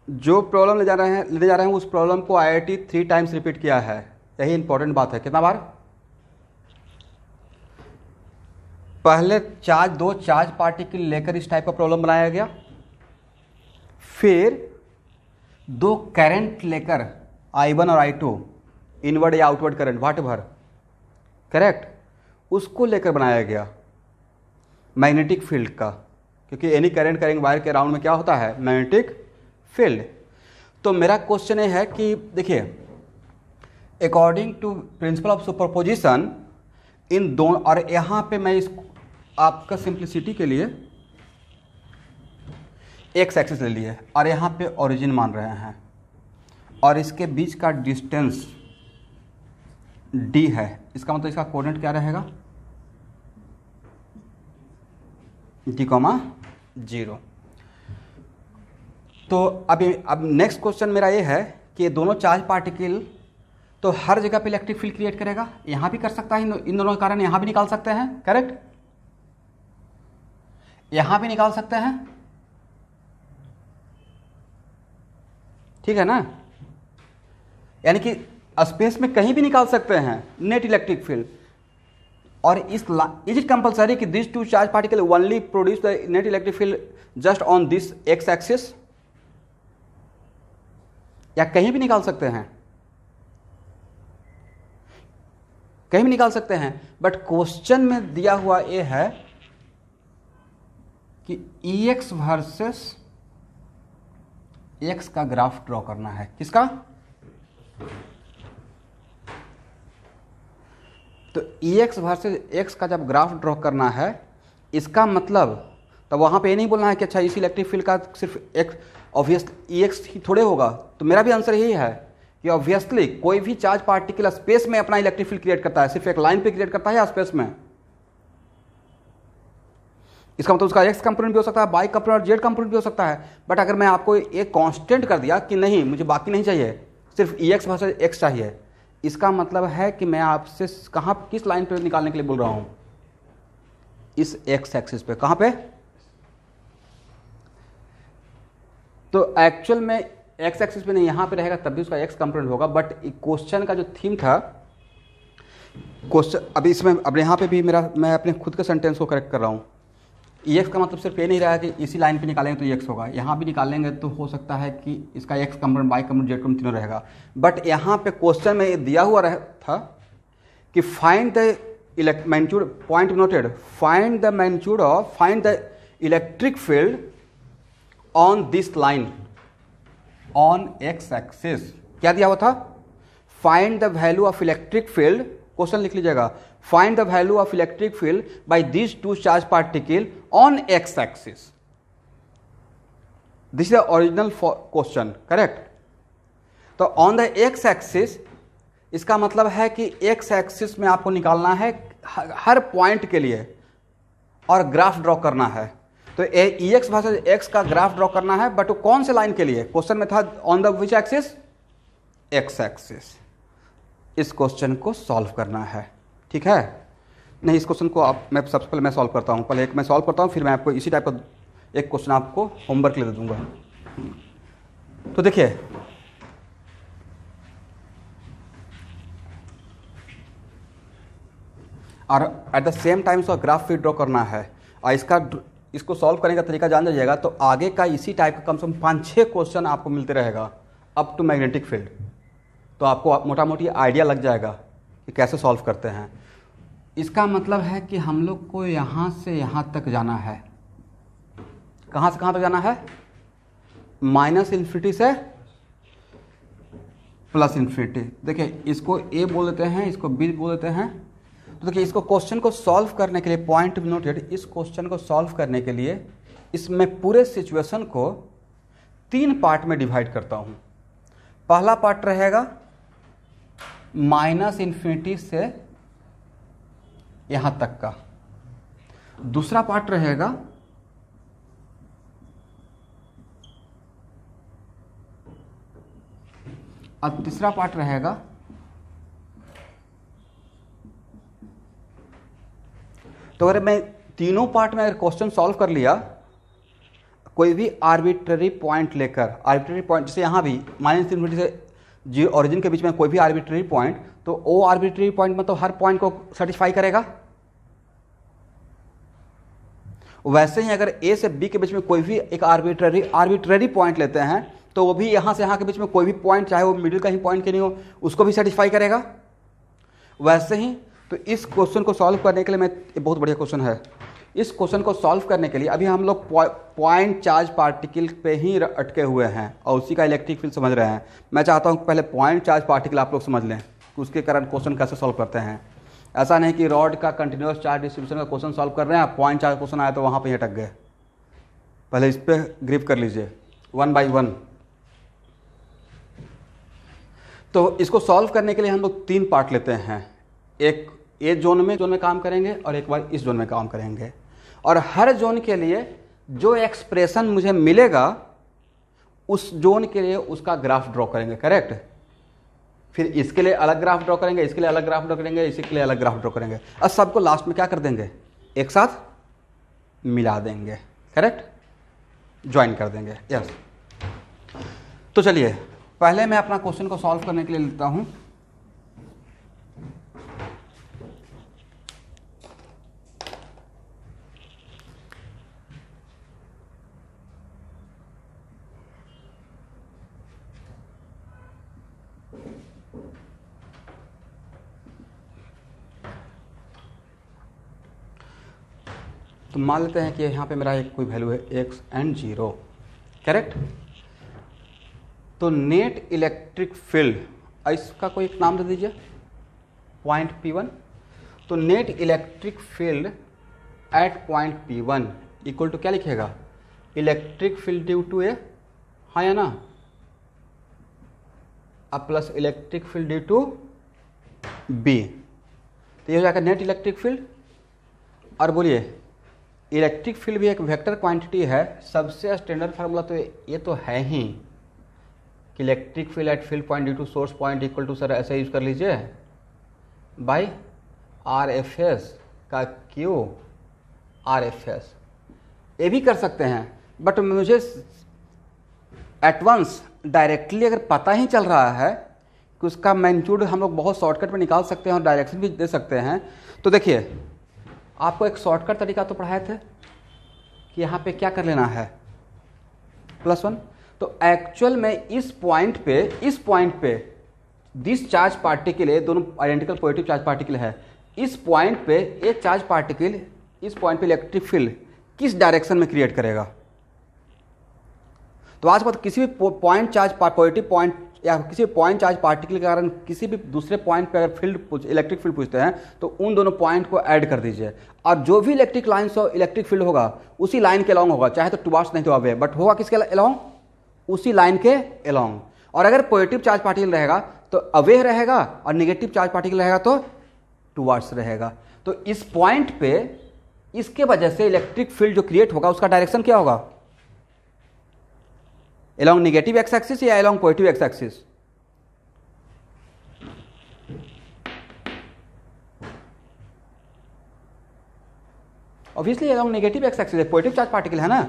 जो प्रॉब्लम लेने जा रहे हैं उस प्रॉब्लम को IIT 3 टाइम्स रिपीट किया है, यही इंपॉर्टेंट बात है। कितना बार? पहले दो चार्ज पार्टिकल लेकर इस टाइप का प्रॉब्लम बनाया गया, फिर दो करंट लेकर I1 और I2, इनवर्ड या outward current whatever, correct, उसको लेकर बनाया गया मैग्नेटिक फील्ड का, क्योंकि एनी करंट करेंगे वायर के अराउंड में क्या होता है? Magnetic field. तो मेरा क्वेश्चन ये है कि देखिए, according to principle of superposition इन दोनों, और यहाँ पे मैं इस आपका सिंप्लिसिटी के लिए एक्स एक्सिस ले लिए और यहाँ पे ओरिजिन मान रहे हैं, और इसके बीच का डिस्टेंस d है। इसका मतलब इसका कोऑर्डिनेट क्या रहेगा? d, 0। तो अब नेक्स्ट क्वेश्चन मेरा ये है कि ये दोनों चार्ज पार्टिकल तो हर जगह पे इलेक्ट्रिक फील्ड क्रिएट करेगा, यहाँ भी कर सकता है, इन दोनों के कारण यहाँ भी निकाल सकते हैं, करेक्ट, यहाँ भी निकाल सकते हैं, ठीक है ना? यानी कि स्पेस में कहीं भी निकाल सकते हैं नेट इलेक्ट्रिक फील्ड। और इज इट कंपलसरी कि this two charge particle only produce the net electric field just on this X axis, या कहीं भी निकाल सकते हैं? कहीं भी निकाल सकते हैं, बट क्वेश्चन में दिया हुआ ये है कि EX वर्सेस X का ग्राफ ड्रॉ करना है। किसका? तो EX वर्सेस X का जब ग्राफ ड्रॉ करना है, इसका मतलब तब वहां पे ये नहीं बोलना है कि अच्छा इस इलेक्ट्रिक फील्ड का सिर्फ X ऑब्वियस EX ही थोड़े होगा। तो मेरा भी आंसर यही है कि ऑब्वियसली कोई भी चार्ज पार्टिकल स्पेस में अपना इलेक्ट्रिक फील्ड क्रिएट करता है, सिर्फ एक लाइन पे क्रिएट करता है या स्पेस में? इसका मतलब उसका एक्स कंपोनेंट भी हो सकता है, वाई कंपोनेंट और जेड कंपोनेंट भी हो सकता है। बट अगर मैं आपको एक कांस्टेंट कर दिया कि नहीं मुझे बाकी नहीं चाहिए, सिर्फ EX वर्सेस X चाहिए, इसका मतलब है कि मैं आपसे कहाँ किस लाइन पे निकालने के लिए बोल रहा हूँ? इस एक्स एक्सिस पे। कहाँ पे? तो एक्चुअल में एक्स एक्सिस पे नहीं, यहाँ पे रहेगा, तब भी उसका एक्स कंपोनेंट होगा। बट क्वेश्चन का जो थीम था, क्वेश्चन अभी इसमें अब यहाँ पे भी मैं अपने खुद के सेंटेंस को करेक्ट कर रहा हूँ। EX का मतलब सिर्फ ये नहीं रहा है कि इसी लाइन पे निकालेंगे तो EX होगा, यहाँ भी निकालेंगे तो हो सकता है कि इसका X component, Y component, Z component तीनों रहेगा। बट यहाँ पे क्वेश्चन में ये दिया हुआ था कि find the magnitude, point noted, find the electric field on this line on X axis. क्या दिया हुआ था? Find the value of electric field, question लिख लीजिएगा, find the value of electric field by these two charge particle on X axis. This is the original question, correct? तो ऑन द एक्स एक्सिस, इसका मतलब है कि एक्स एक्सिस में आपको निकालना है हर पॉइंट के लिए और ग्राफ ड्रॉ करना है। तो EX वर्सेस X का ग्राफ ड्रॉ करना है, बट वो कौन से लाइन के लिए? क्वेश्चन में था on the which axis? X axis. इस क्वेश्चन को सॉल्व करना है, ठीक है? नहीं, इस क्वेश्चन को मैं सबसे पहले मैं सॉल्व करता हूँ, पहले एक मैं सॉल्व करता हूँ, फिर मैं आपको इसी टाइप का एक क्वेश्चन आपको होमवर्क के लिए दे दूंगा। तो देखिए, और एट द सेम टाइम उसका ग्राफ भी ड्रॉ करना है, और इसको सॉल्व करने का तरीका जान जाइएगा तो आगे का इसी टाइप का कम से कम 5-6 क्वेश्चन आपको मिलते रहेगा अप टू मैग्नेटिक फील्ड। तो आपको मोटा मोटी आइडिया लग जाएगा कि कैसे सॉल्व करते हैं। इसका मतलब है कि हम लोग को यहाँ से यहाँ तक जाना है। कहाँ से कहाँ तक जाना है? -इन्फिनिटी से +इन्फिनिटी। देखिए, इसको A बोल देते हैं, इसको B बोल देते हैं। तो देखिए, इसको क्वेश्चन को सॉल्व करने के लिए, पॉइंट नोटेड, इस क्वेश्चन को सॉल्व करने के लिए इसमें पूरे सिचुएशन को 3 पार्ट में डिवाइड करता हूँ। पहला पार्ट रहेगा -इन्फिनिटी से यहाँ तक का, दूसरा पार्ट रहेगा अब तीसरा पार्ट रहेगा तो अगर मैं तीनों पार्ट में अगर क्वेश्चन सॉल्व कर लिया, कोई भी आर्बिट्ररी पॉइंट लेकर, आर्बिट्ररी पॉइंट जैसे यहाँ भी -∞ से जी ओरिजिन के बीच में कोई भी आर्बिट्ररी पॉइंट, तो वो आर्बिट्ररी पॉइंट मतलब हर पॉइंट को सेटिस्फाई करेगा। वैसे ही अगर ए से बी के बीच में कोई भी एक आर्बिट्ररी पॉइंट लेते हैं तो वो भी यहाँ से यहाँ के बीच में कोई भी पॉइंट, चाहे वो मिडिल का ही पॉइंट के नहीं हो, उसको भी सेटिस्फाई करेगा। वैसे ही तो इस क्वेश्चन को सॉल्व करने के लिए ये बहुत बढ़िया क्वेश्चन है। इस क्वेश्चन को सॉल्व करने के लिए अभी हम लोग पॉइंट चार्ज पार्टिकल पे ही अटके हुए हैं और उसी का इलेक्ट्रिक फील्ड समझ रहे हैं। मैं चाहता हूँ पहले पॉइंट चार्ज पार्टिकल आप लोग समझ लें कि उसके कारण क्वेश्चन कैसे सॉल्व करते हैं। ऐसा नहीं कि रॉड का कंटिन्यूस चार्ज डिस्ट्रीब्यूशन का क्वेश्चन सॉल्व कर रहे हैं, पॉइंट चार्ज क्वेश्चन आया तो वहाँ पे ही अटक गए। पहले इस पर ग्रिप कर लीजिए 1 by 1। तो इसको सॉल्व करने के लिए हम लोग 3 पार्ट लेते हैं, एक ए जोन में काम करेंगे और एक बार इस जोन में काम करेंगे, और हर जोन के लिए जो एक्सप्रेशन मुझे मिलेगा उस जोन के लिए उसका ग्राफ ड्रॉ करेंगे, करेक्ट। फिर इसके लिए अलग ग्राफ ड्रॉ करेंगे, इसके लिए अलग ग्राफ ड्रॉ करेंगे, इसी के लिए अलग ग्राफ ड्रॉ करेंगे, और सबको लास्ट में क्या कर देंगे, एक साथ मिला देंगे, करेक्ट, ज्वाइन कर देंगे, यस। तो चलिए पहले मैं अपना क्वेश्चन को सॉल्व करने के लिए लेता हूं। तो मान लेते हैं कि यहाँ पे मेरा एक कोई वैल्यू है x and 0, करेक्ट। तो नेट इलेक्ट्रिक फील्ड, इसका कोई एक नाम दे दीजिए, पॉइंट P1। तो net electric field at point P1 equal to क्या लिखेगा, electric field due to A, हाँ या ना, अब plus electric field due to B। तो ये हो जाएगा नेट इलेक्ट्रिक फील्ड। और बोलिए इलेक्ट्रिक फील्ड भी एक वेक्टर क्वांटिटी है, सबसे स्टैंडर्ड फार्मूला तो ये तो है ही कि electric field at field point due to source point equal to, sir ऐसे यूज कर लीजिए, बाई RFS का Q RFS। ये भी कर सकते हैं, बट मुझे एटवांस डायरेक्टली अगर पता ही चल रहा है कि उसका मैग्नीट्यूड हम लोग बहुत शॉर्टकट में निकाल सकते हैं और डायरेक्शन भी दे सकते हैं। तो देखिए आपको एक शॉर्टकट तरीका तो पढ़ाए थे कि यहाँ पे क्या कर लेना है, +1। तो एक्चुअल में इस पॉइंट पे दिस चार्ज पार्टिकल है, दोनों आइडेंटिकल पॉजिटिव चार्ज पार्टिकल है, इस पॉइंट पे एक चार्ज पार्टिकल इस पॉइंट पे इलेक्ट्रिक फील्ड किस डायरेक्शन में क्रिएट करेगा। तो आज बात किसी भी पॉइंट चार्ज पॉजिटिव पॉइंट या किसी पॉइंट चार्ज पार्टिकल के कारण किसी भी दूसरे पॉइंट पे अगर इलेक्ट्रिक फील्ड पूछते हैं तो उन दोनों पॉइंट को ऐड कर दीजिए, और जो भी इलेक्ट्रिक लाइन से इलेक्ट्रिक फील्ड होगा उसी लाइन के अलॉन्ग होगा, चाहे तो टुवार्ड्स नहीं तो अवे, बट होगा किसके अलॉन्ग, उसी लाइन के अलॉन्ग। और अगर पॉजिटिव चार्ज पार्टिकल रहेगा तो अवे रहेगा और नेगेटिव चार्ज पार्टिकल रहेगा तो टुवार्ड्स रहेगा। तो इस पॉइंट पे इसके वजह से इलेक्ट्रिक फील्ड जो क्रिएट होगा उसका डायरेक्शन क्या होगा, along नेगेटिव एक्स एक्सिस या along positive x axis. Obviously along negative x axis, positive charge particle है ना,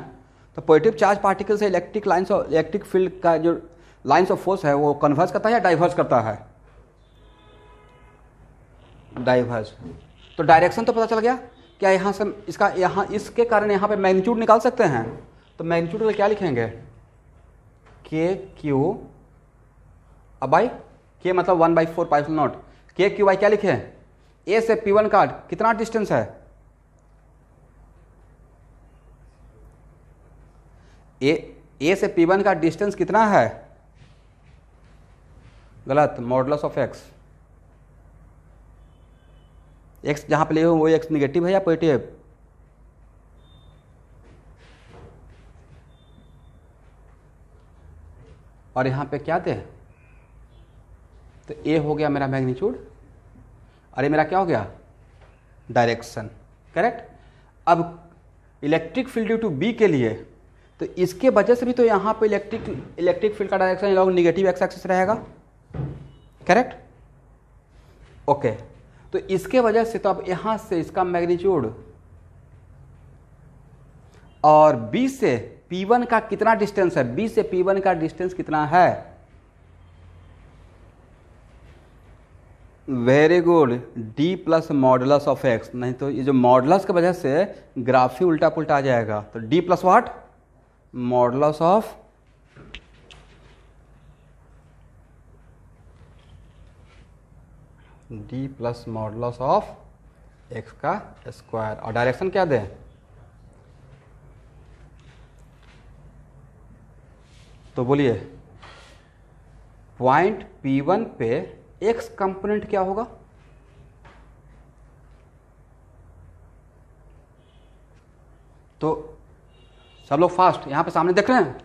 तो पॉजिटिव चार्ज पार्टिकल से इलेक्ट्रिक लाइंस और इलेक्ट्रिक फील्ड का जो लाइंस ऑफ फोर्स है वो कन्वर्ज करता है या डाइवर्ज करता है, डाइवर्ज। तो डायरेक्शन तो पता चल गया। क्या यहाँ से इसका यहाँ इसके कारण यहाँ पे मैग्नीट्यूड निकाल सकते हैं, तो मैग्नीट्यूड को क्या लिखेंगे, के क्यू बाई के मतलब 1/4 π0, के क्यू बाई क्या लिखे, ए से P1 का कितना डिस्टेंस है, ए से P1 का डिस्टेंस कितना है, गलत, मॉडुलस ऑफ एक्स। एक्स जहां पे ले हो वो एक्स निगेटिव है या पॉजिटिव, और यहाँ पे क्या थे, तो ए हो गया मेरा मैग्नीट्यूड और ये मेरा क्या हो गया, डायरेक्शन, करेक्ट। अब electric field due to B के लिए तो इसके वजह से भी तो यहाँ पे इलेक्ट्रिक फील्ड का direction along negative x axis रहेगा, करेक्ट। ओके, तो इसके वजह से तो अब यहां से इसका मैग्नीट्यूड और B से P1 का कितना डिस्टेंस है, B से P1 का डिस्टेंस कितना है? Very good, D plus modulus of x. नहीं तो ये जो मॉडुलस की वजह से ग्राफ ही उल्टा पुल्टा आ जाएगा। तो D plus what, modulus of D plus modulus of X का स्क्वायर। और डायरेक्शन क्या दें? तो बोलिए पॉइंट P1 पे एक्स कंपोनेंट क्या होगा? तो सब लोग फास्ट यहां पे सामने देख रहे हैं।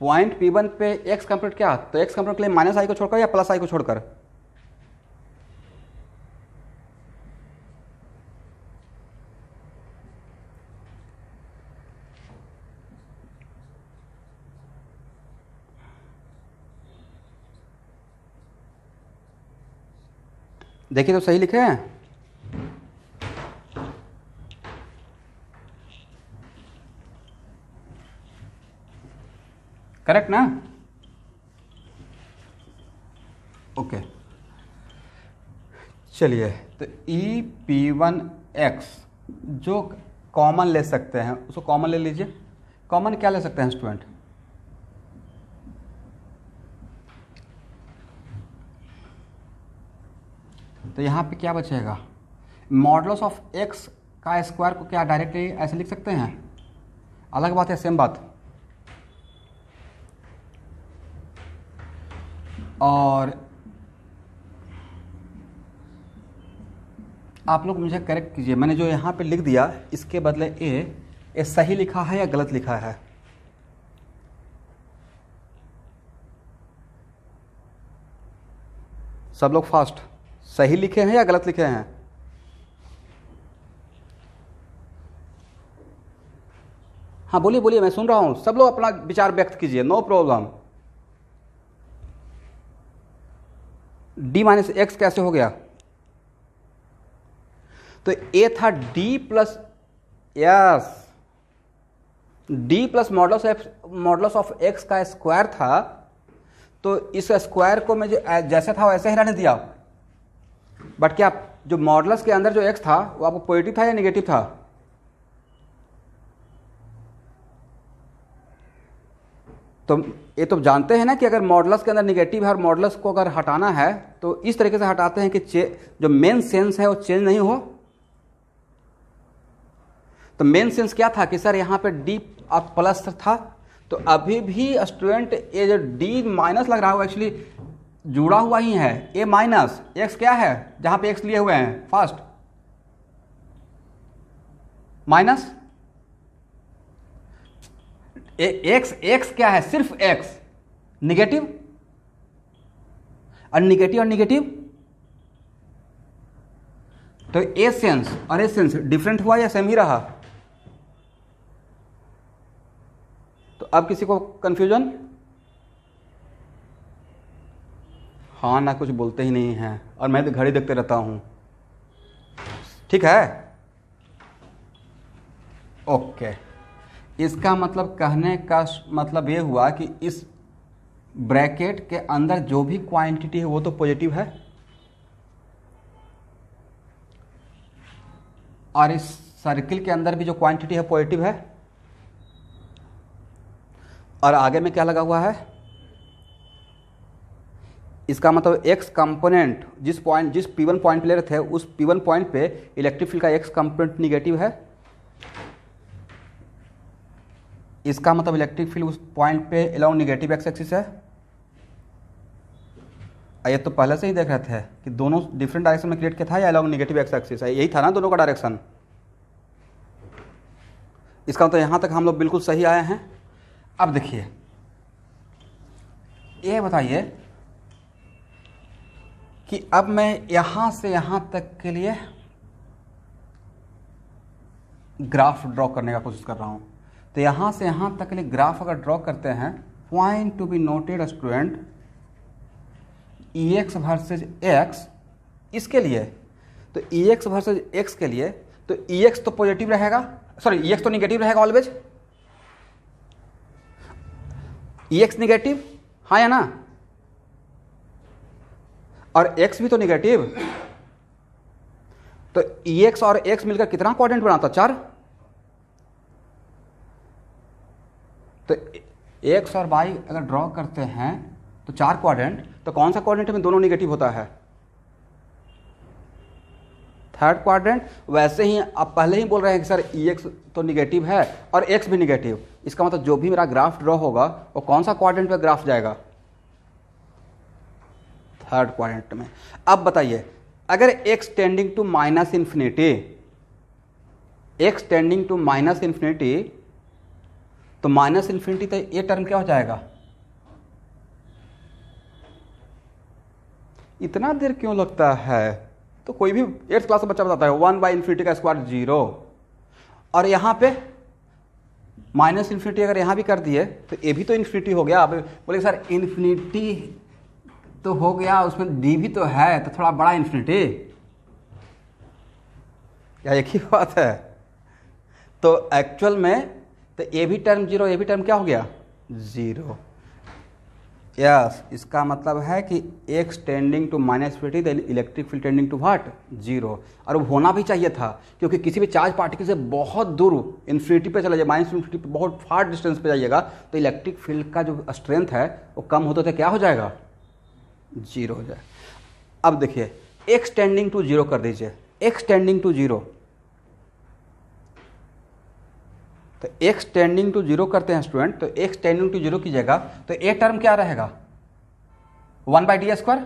पॉइंट P1 पे एक्स कंपोनेंट क्या? तो एक्स कंपोनेंट के लिए माइनस आई को छोड़कर या प्लस आई को छोड़कर? देखिए तो सही लिखे हैं। करेक्ट ना? ओके, चलिए तो EP1x जो कॉमन ले सकते हैं उसको कॉमन ले लीजिए। कॉमन क्या ले सकते हैं स्टूडेंट? तो यहाँ पे क्या बचेगा? मॉडुलस ऑफ एक्स का स्क्वायर को क्या डायरेक्टली ऐसे लिख सकते हैं? अलग बात है, सेम बात। और आप लोग मुझे करेक्ट कीजिए, मैंने जो यहाँ पे लिख दिया इसके बदले ए सही लिखा है या गलत लिखा है? सब लोग फास्ट, सही लिखे हैं या गलत लिखे हैं? हाँ बोलिए बोलिए, मैं सुन रहा हूं। सब लोग अपना विचार व्यक्त कीजिए, no problem. D minus X कैसे हो गया? तो ए था D plus yes, D plus modulus of X का स्क्वायर था। तो इस स्क्वायर को मैं जो जैसे था वैसे ही रहने दिया। बट क्या जो मॉडुलस के अंदर जो एक्स था वो आपको पॉजिटिव था या नेगेटिव था? तो ये तो जानते हैं ना कि अगर मॉडुलस के अंदर नेगेटिव है और मॉडुलस को अगर हटाना है तो इस तरीके से हटाते हैं कि जो मेन सेंस है वो चेंज नहीं हो। तो मेन सेंस क्या था कि सर यहाँ पे D अब प्लस था, तो अभी भी स्टूडेंट ये जो D माइनस लग रहा है वो एक्चुअली जुड़ा हुआ ही है। ए माइनस एक्स क्या है जहां पे एक्स लिए हुए हैं? फास्ट माइनस एक्स क्या है? सिर्फ एक्स। निगेटिव और निगेटिव और निगेटिव, तो ए सेंस और ए सेंस डिफरेंट हुआ या सेम ही रहा? तो अब किसी को कंफ्यूजन? हाँ ना, कुछ बोलते ही नहीं हैं और मैं तो घड़ी देखते रहता हूं। ठीक है, ओके। इसका मतलब कहने का मतलब ये हुआ कि इस ब्रैकेट के अंदर जो भी क्वांटिटी है वो तो पॉजिटिव है और इस सर्किल के अंदर भी जो क्वांटिटी है पॉजिटिव है। और आगे में क्या लगा हुआ है? इसका मतलब एक्स कंपोनेंट जिस P1 पॉइंट पे ले रहे थे उस P1 पॉइंट पे इलेक्ट्रिक फील्ड का एक्स कंपोनेंट निगेटिव है। इसका मतलब इलेक्ट्रिक फील्ड उस पॉइंट पे अलोंग निगेटिव एक्स एक्सिस है। ये तो पहले से ही देख रहे थे कि दोनों डिफरेंट डायरेक्शन में क्रिएट किया था या अलोंग निगेटिव एक्स एक्सिस है, यही था ना दोनों का डायरेक्शन। इसका मतलब यहां तक हम लोग बिल्कुल सही आए हैं। अब देखिए, ये बताइए कि अब मैं यहां से यहां तक के लिए ग्राफ ड्रॉ करने का कोशिश कर रहा हूं। तो यहां से यहां तक के लिए ग्राफ अगर ड्रॉ करते हैं point to be noted student, EX versus X इसके लिए, तो EX वर्सेज X के लिए, तो EX तो पॉजिटिव रहेगा, सॉरी EX तो निगेटिव रहेगा ऑलवेज, EX निगेटिव, हाँ या ना, और X भी तो निगेटिव, तो EX और X मिलकर कितना क्वाड्रेंट बनाता? 4। तो X और Y अगर ड्रॉ करते हैं तो 4 क्वाड्रेंट, तो कौन सा क्वाड्रेंट में दोनों निगेटिव होता है? Third quadrant. वैसे ही आप पहले ही बोल रहे हैं कि सर EX तो निगेटिव है और X भी निगेटिव, इसका मतलब जो भी मेरा ग्राफ ड्रॉ होगा वो कौन सा क्वाड्रेंट पे ग्राफ जाएगा? थर्ड क्वाड्रेंट में। अब बताइए, अगर x tending to minus infinity, x tending to minus infinity, तो माइनस इन्फिनिटी तो ये टर्म क्या हो जाएगा? इतना देर क्यों लगता है? तो कोई भी 8th क्लास का बच्चा बताता है 1/∞ का स्क्वायर 0, और यहाँ पे माइनस इन्फिनिटी अगर यहाँ भी कर दिए तो ये भी तो इन्फिनिटी हो गया। अब बोले सर इन्फिनिटी तो हो गया, उसमें डी भी तो है, तो थोड़ा बड़ा इन्फिनिटी, क्या एक ही बात है? तो एक्चुअल में तो ये भी टर्म 0, ये भी टर्म क्या हो गया? 0। यस, इसका मतलब है कि x tending to minus infinity, the electric field tending to what? 0। और वो होना भी चाहिए था, क्योंकि किसी भी चार्ज पार्टिकल से बहुत दूर इन्फिनिटी पे चले जाए, माइनस इन्फिनिटी पे बहुत फार डिस्टेंस पे जाइएगा, तो इलेक्ट्रिक फील्ड का जो स्ट्रेंथ है वो कम होते होते क्या हो जाएगा? 0 हो जाए। अब देखिए x टेंडिंग टू 0 कर दीजिए, x टेंडिंग टू 0, तो x टेंडिंग टू 0 करते हैं स्टूडेंट, तो x टेंडिंग टू 0 कीजिएगा तो ये टर्म क्या रहेगा? 1/d²।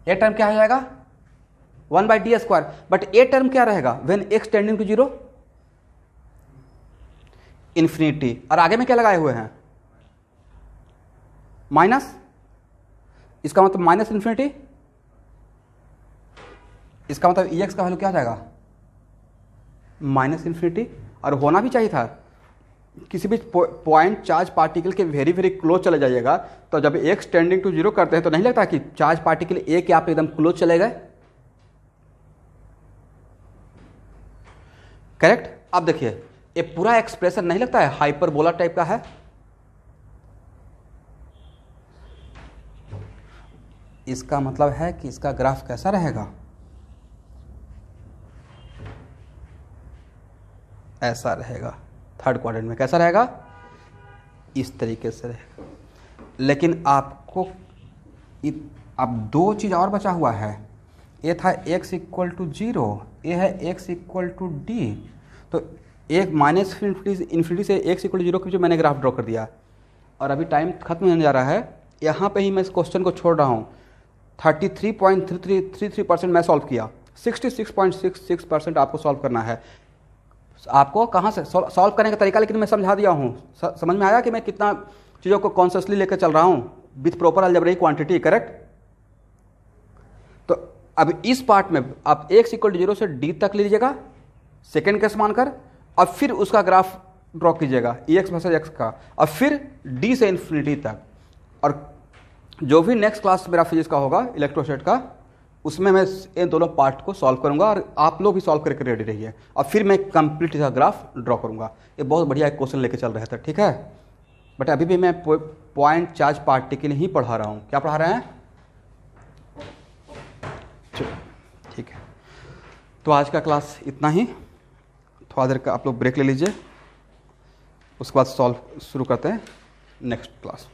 ये टर्म क्या हो जाएगा? 1/d²। बट ये टर्म क्या रहेगा when x tending to 0? Infinity. और आगे में क्या लगाए हुए हैं? माइनस। इसका मतलब माइनस इन्फिनिटी, इसका मतलब EX का वैल्यू क्या हो जाएगा? Minus infinity. और होना भी चाहिए था, किसी भी पॉइंट चार्ज पार्टिकल के वेरी वेरी क्लोज चले जाइएगा, तो जब x टेंडिंग टू 0 करते हैं तो नहीं लगता कि चार्ज पार्टिकल A के आप एकदम क्लोज चले गए? करेक्ट। अब देखिए ये पूरा एक्सप्रेशन नहीं लगता है हाइपरबोला टाइप का है? इसका मतलब है कि इसका ग्राफ कैसा रहेगा? ऐसा रहेगा। थर्ड क्वाड्रेंट में कैसा रहेगा? इस तरीके से रहेगा। लेकिन आपको अब 2 चीज़ और बचा हुआ है। ये था x = 0, ये है x = d। तो एक माइनस इन्फिनिटी से x = 0 के जो मैंने ग्राफ ड्रॉ कर दिया, और अभी टाइम खत्म होने जा रहा है, यहाँ पे ही मैं इस क्वेश्चन को छोड़ रहा हूँ। 33.33% मैं सॉल्व किया, 66.66% आपको सॉल्व करना है। आपको कहाँ से सॉल्व करने का तरीका लेकिन मैं समझा दिया हूँ। समझ में आया कि मैं कितना चीज़ों को कॉन्शियसली लेकर चल रहा हूँ with proper algebraic quantity, correct? तो अब इस पार्ट में आप x = 0 से d तक लीजिएगा सेकेंड केस मानकर, और फिर उसका ग्राफ ड्रॉ कीजिएगा EX वर्सेस x का, और फिर d से इन्फिनिटी तक। और जो भी नेक्स्ट क्लास मेरा फिजिक्स का होगा इलेक्ट्रोस्टैटिक का, उसमें मैं इन दोनों पार्ट को सॉल्व करूंगा, और आप लोग भी सॉल्व करके रेडी रहिए, और फिर मैं कंप्लीट इसका ग्राफ ड्रॉ करूंगा। ये बहुत बढ़िया एक क्वेश्चन लेके चल रहा था, ठीक है? बट अभी भी मैं पॉइंट चार्ज पार्टिकल ही पढ़ा रहा हूँ। क्या पढ़ा रहे हैं? ठीक है, तो आज का क्लास इतना ही। थोड़ा देर का आप लोग ब्रेक ले लीजिए, उसके बाद सॉल्व शुरू करते हैं नेक्स्ट क्लास।